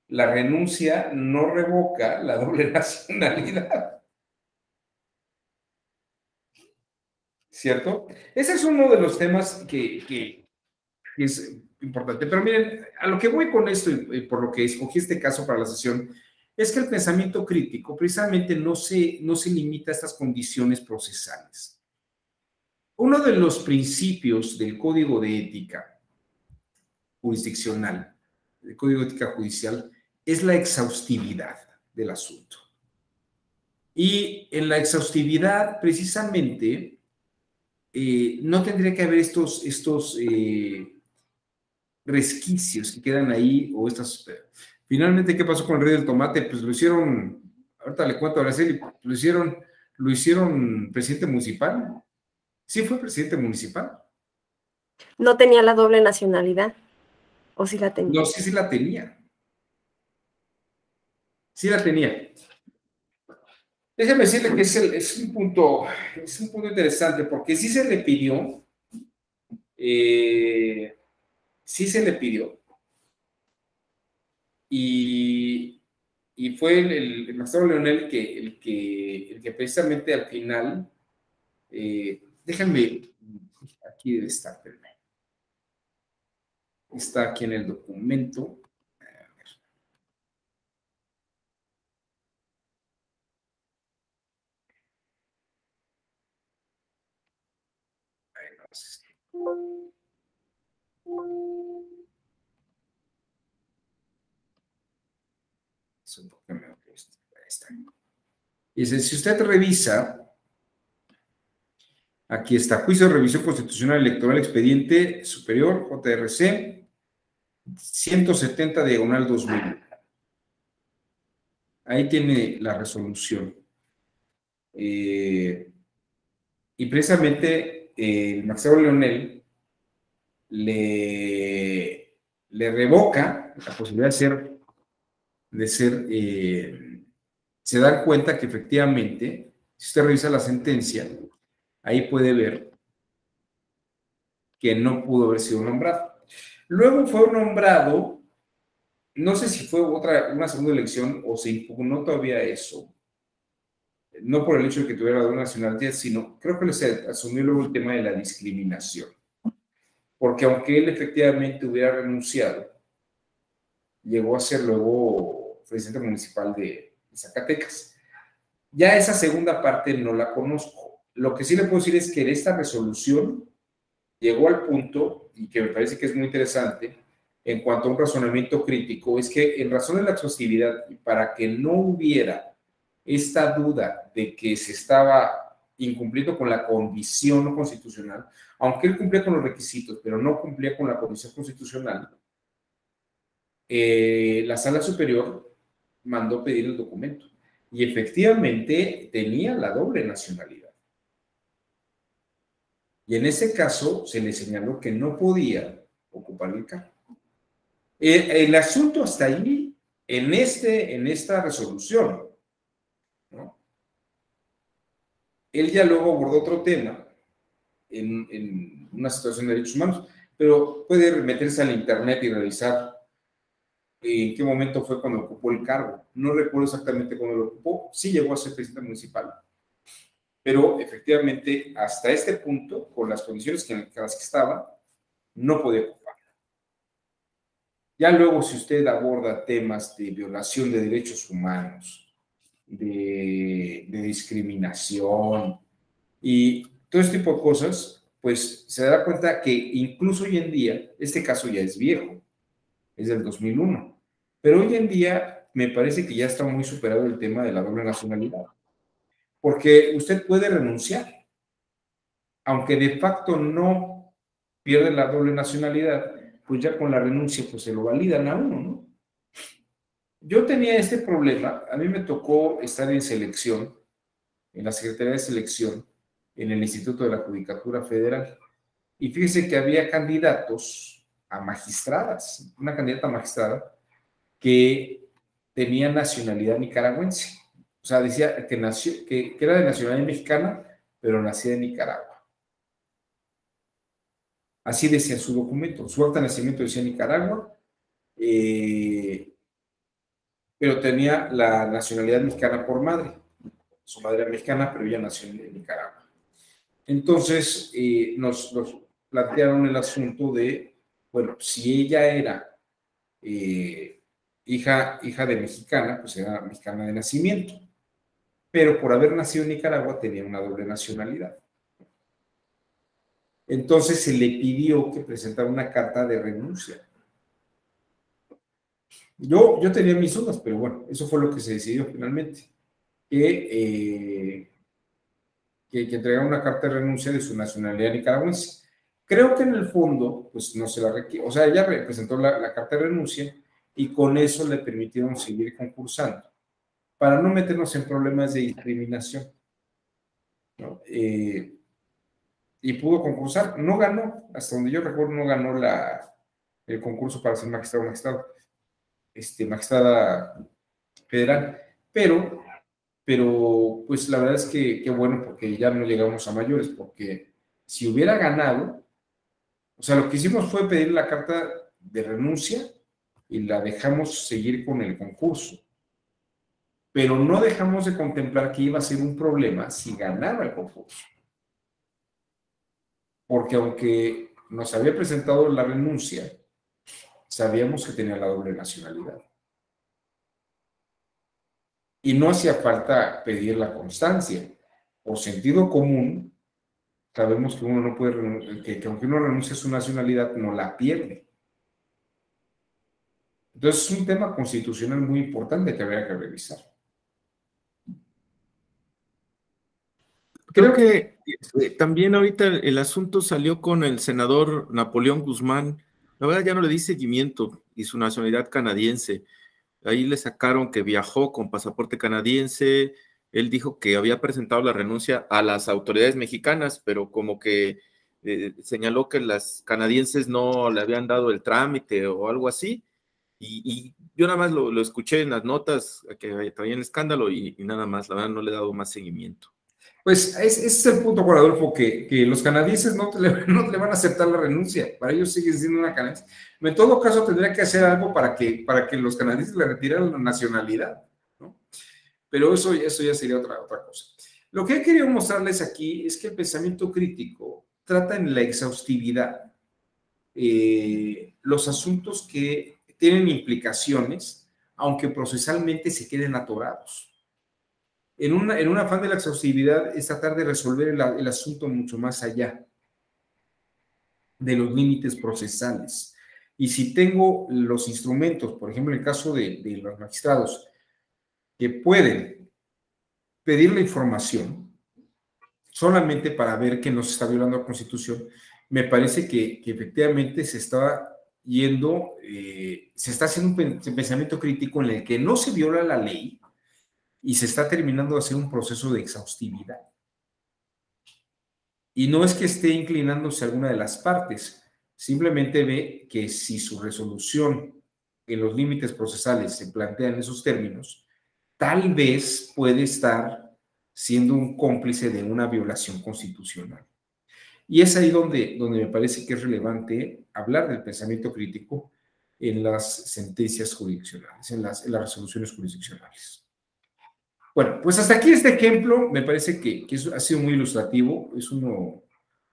la renuncia no revoca la doble nacionalidad. ¿Cierto? Ese es uno de los temas que es importante. Pero miren, a lo que voy con esto y por lo que escogí este caso para la sesión, es que el pensamiento crítico precisamente no se limita a estas condiciones procesales. Uno de los principios del Código de Ética jurisdiccional, del Código de Ética judicial, es la exhaustividad del asunto. Y en la exhaustividad, precisamente, no tendría que haber estos resquicios que quedan ahí, o estas... Finalmente, ¿qué pasó con el rey del tomate? Pues lo hicieron, ahorita le cuento a Araceli, lo hicieron presidente municipal. Sí fue presidente municipal. ¿No tenía la doble nacionalidad? ¿O sí la tenía? No, sí la tenía. Sí la tenía. Déjame decirle que es un punto interesante, porque sí se le pidió, y fue el magistrado Leonel el que precisamente al final, déjame, aquí debe estar, espérame. Está aquí en el documento. Dice, si usted revisa, aquí está, juicio de revisión constitucional electoral, expediente superior, JRC, 170/2000. Ahí tiene la resolución. Y precisamente el magistrado Leonel le revoca la posibilidad se dan cuenta que efectivamente, si usted revisa la sentencia, ahí puede ver que no pudo haber sido nombrado. Luego fue nombrado, no sé si fue una segunda elección o se impugnó todavía eso, no por el hecho de que tuviera una nacionalidad, sino creo que se asumió luego el tema de la discriminación. Porque aunque él efectivamente hubiera renunciado, llegó a ser luego presidente municipal de Zacatecas. Ya esa segunda parte no la conozco. Lo que sí le puedo decir es que esta resolución llegó al punto, y que me parece que es muy interesante, en cuanto a un razonamiento crítico, es que en razón de la exhaustividad y para que no hubiera esta duda de que se estaba incumpliendo con la condición no constitucional, aunque él cumplía con los requisitos, pero no cumplía con la condición constitucional, la Sala Superior mandó pedir el documento y efectivamente tenía la doble nacionalidad. Y en ese caso se le señaló que no podía ocupar el cargo. El asunto hasta ahí, en esta resolución, ¿no? Él ya luego abordó otro tema en una situación de derechos humanos, pero puede meterse al internet y revisar en qué momento fue cuando ocupó el cargo. No recuerdo exactamente cuándo lo ocupó, sí llegó a ser presidente municipal, pero efectivamente hasta este punto, con las condiciones en las que estaba, no podía ocupar. Ya luego, si usted aborda temas de violación de derechos humanos, de discriminación y todo este tipo de cosas, pues se dará cuenta que incluso hoy en día, este caso ya es viejo, es del 2001, pero hoy en día me parece que ya está muy superado el tema de la doble nacionalidad, porque usted puede renunciar, aunque de facto no pierde la doble nacionalidad, pues ya con la renuncia pues se lo validan a uno, ¿no? Yo tenía este problema, a mí me tocó estar en selección, en la Secretaría de Selección, en el Instituto de la Judicatura Federal, y fíjese que había candidatos a magistradas, una candidata magistrada que tenía nacionalidad nicaragüense, o sea, decía que, nació, que era de nacionalidad mexicana, pero nacida en Nicaragua. Así decía su documento, su acta de nacimiento decía Nicaragua, pero tenía la nacionalidad mexicana por madre. Su madre era mexicana, pero ella nació en Nicaragua. Entonces, nos plantearon el asunto de, bueno, si ella era hija de mexicana, pues era mexicana de nacimiento, pero por haber nacido en Nicaragua tenía una doble nacionalidad. Entonces se le pidió que presentara una carta de renuncia. Yo tenía mis dudas, pero bueno, eso fue lo que se decidió finalmente, que entregara una carta de renuncia de su nacionalidad nicaragüense. Creo que en el fondo, pues no se la requiere, o sea, ella presentó la carta de renuncia y con eso le permitieron seguir concursando, para no meternos en problemas de discriminación, ¿no? Y pudo concursar, no ganó, hasta donde yo recuerdo, no ganó el concurso para ser magistrada federal, pero pues la verdad es que qué bueno, porque ya no llegamos a mayores, porque si hubiera ganado, o sea, lo que hicimos fue pedir la carta de renuncia y la dejamos seguir con el concurso, pero no dejamos de contemplar que iba a ser un problema si ganaba el concurso, porque aunque nos había presentado la renuncia, sabíamos que tenía la doble nacionalidad. Y no hacía falta pedir la constancia. Por sentido común, sabemos que uno no puede, que aunque uno renuncie a su nacionalidad, no la pierde. Entonces es un tema constitucional muy importante que habría que revisar. Creo que también ahorita el asunto salió con el senador Napoleón Guzmán. La verdad ya no le di seguimiento y su nacionalidad canadiense. Ahí le sacaron que viajó con pasaporte canadiense. Él dijo que había presentado la renuncia a las autoridades mexicanas, pero como que señaló que las canadienses no le habían dado el trámite o algo así. Y yo nada más lo escuché en las notas que traían escándalo y nada más. La verdad no le he dado más seguimiento. Pues ese es el punto, Juan Adolfo, que los canadienses no le van a aceptar la renuncia. Para ellos sigue siendo una canadiense. En todo caso, tendría que hacer algo para que los canadienses le retiraran la nacionalidad, ¿no? Pero eso ya sería otra cosa. Lo que he querido mostrarles aquí es que el pensamiento crítico trata en la exhaustividad los asuntos que tienen implicaciones, aunque procesalmente se queden atorados. En un afán de la exhaustividad es tratar de resolver el asunto mucho más allá de los límites procesales. Y si tengo los instrumentos, por ejemplo, en el caso de los magistrados, que pueden pedir la información solamente para ver que no se está violando la Constitución, me parece que efectivamente se está yendo, se está haciendo un pensamiento crítico en el que no se viola la ley, y se está terminando de hacer un proceso de exhaustividad. Y no es que esté inclinándose a alguna de las partes, simplemente ve que si su resolución en los límites procesales se plantea en esos términos, tal vez puede estar siendo un cómplice de una violación constitucional. Y es ahí donde me parece que es relevante hablar del pensamiento crítico en las sentencias jurisdiccionales, en las resoluciones jurisdiccionales. Bueno, pues hasta aquí este ejemplo, me parece que ha sido muy ilustrativo,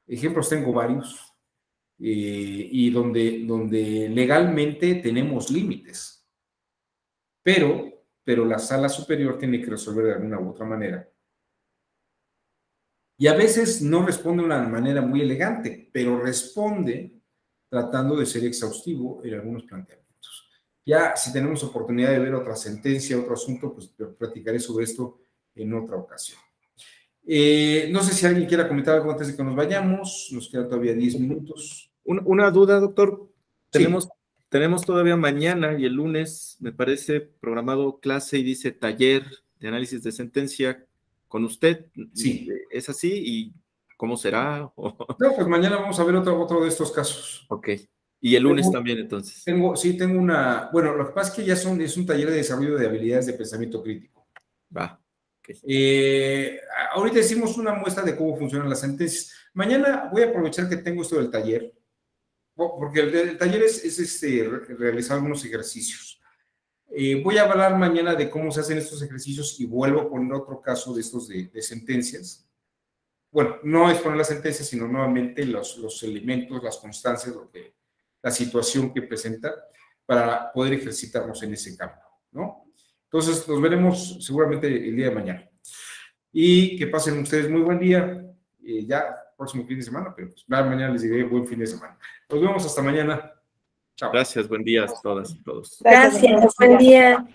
ejemplos tengo varios, y donde legalmente tenemos límites. Pero la sala superior tiene que resolver de alguna u otra manera. Y a veces no responde de una manera muy elegante, pero responde tratando de ser exhaustivo en algunos planteamientos. Ya si tenemos oportunidad de ver otra sentencia, otro asunto, pues platicaré sobre esto en otra ocasión. No sé si alguien quiera comentar algo antes de que nos vayamos. Nos quedan todavía 10 minutos. Una duda, doctor. Sí. Tenemos todavía mañana y el lunes, me parece, programado clase y dice taller de análisis de sentencia con usted. Sí. ¿Es así? ¿Y cómo será? No, pues mañana vamos a ver otro de estos casos. Ok. Y el lunes también, entonces. Tengo una... Bueno, lo que pasa es que ya es un taller de desarrollo de habilidades de pensamiento crítico. Va. Okay. Ahorita hicimos una muestra de cómo funcionan las sentencias. Mañana voy a aprovechar que tengo esto del taller, porque el taller es realizar algunos ejercicios. Voy a hablar mañana de cómo se hacen estos ejercicios y vuelvo a poner otro caso de estos de sentencias. Bueno, no es poner las sentencias, sino nuevamente los elementos, las constancias, la situación que presenta para poder ejercitarnos en ese campo, ¿no? Entonces, nos veremos seguramente el día de mañana. Y que pasen ustedes muy buen día. Ya próximo fin de semana, pero pues mañana les diré buen fin de semana. Nos vemos hasta mañana. Chao. Gracias, buen día a todas y todos. Gracias, buen día.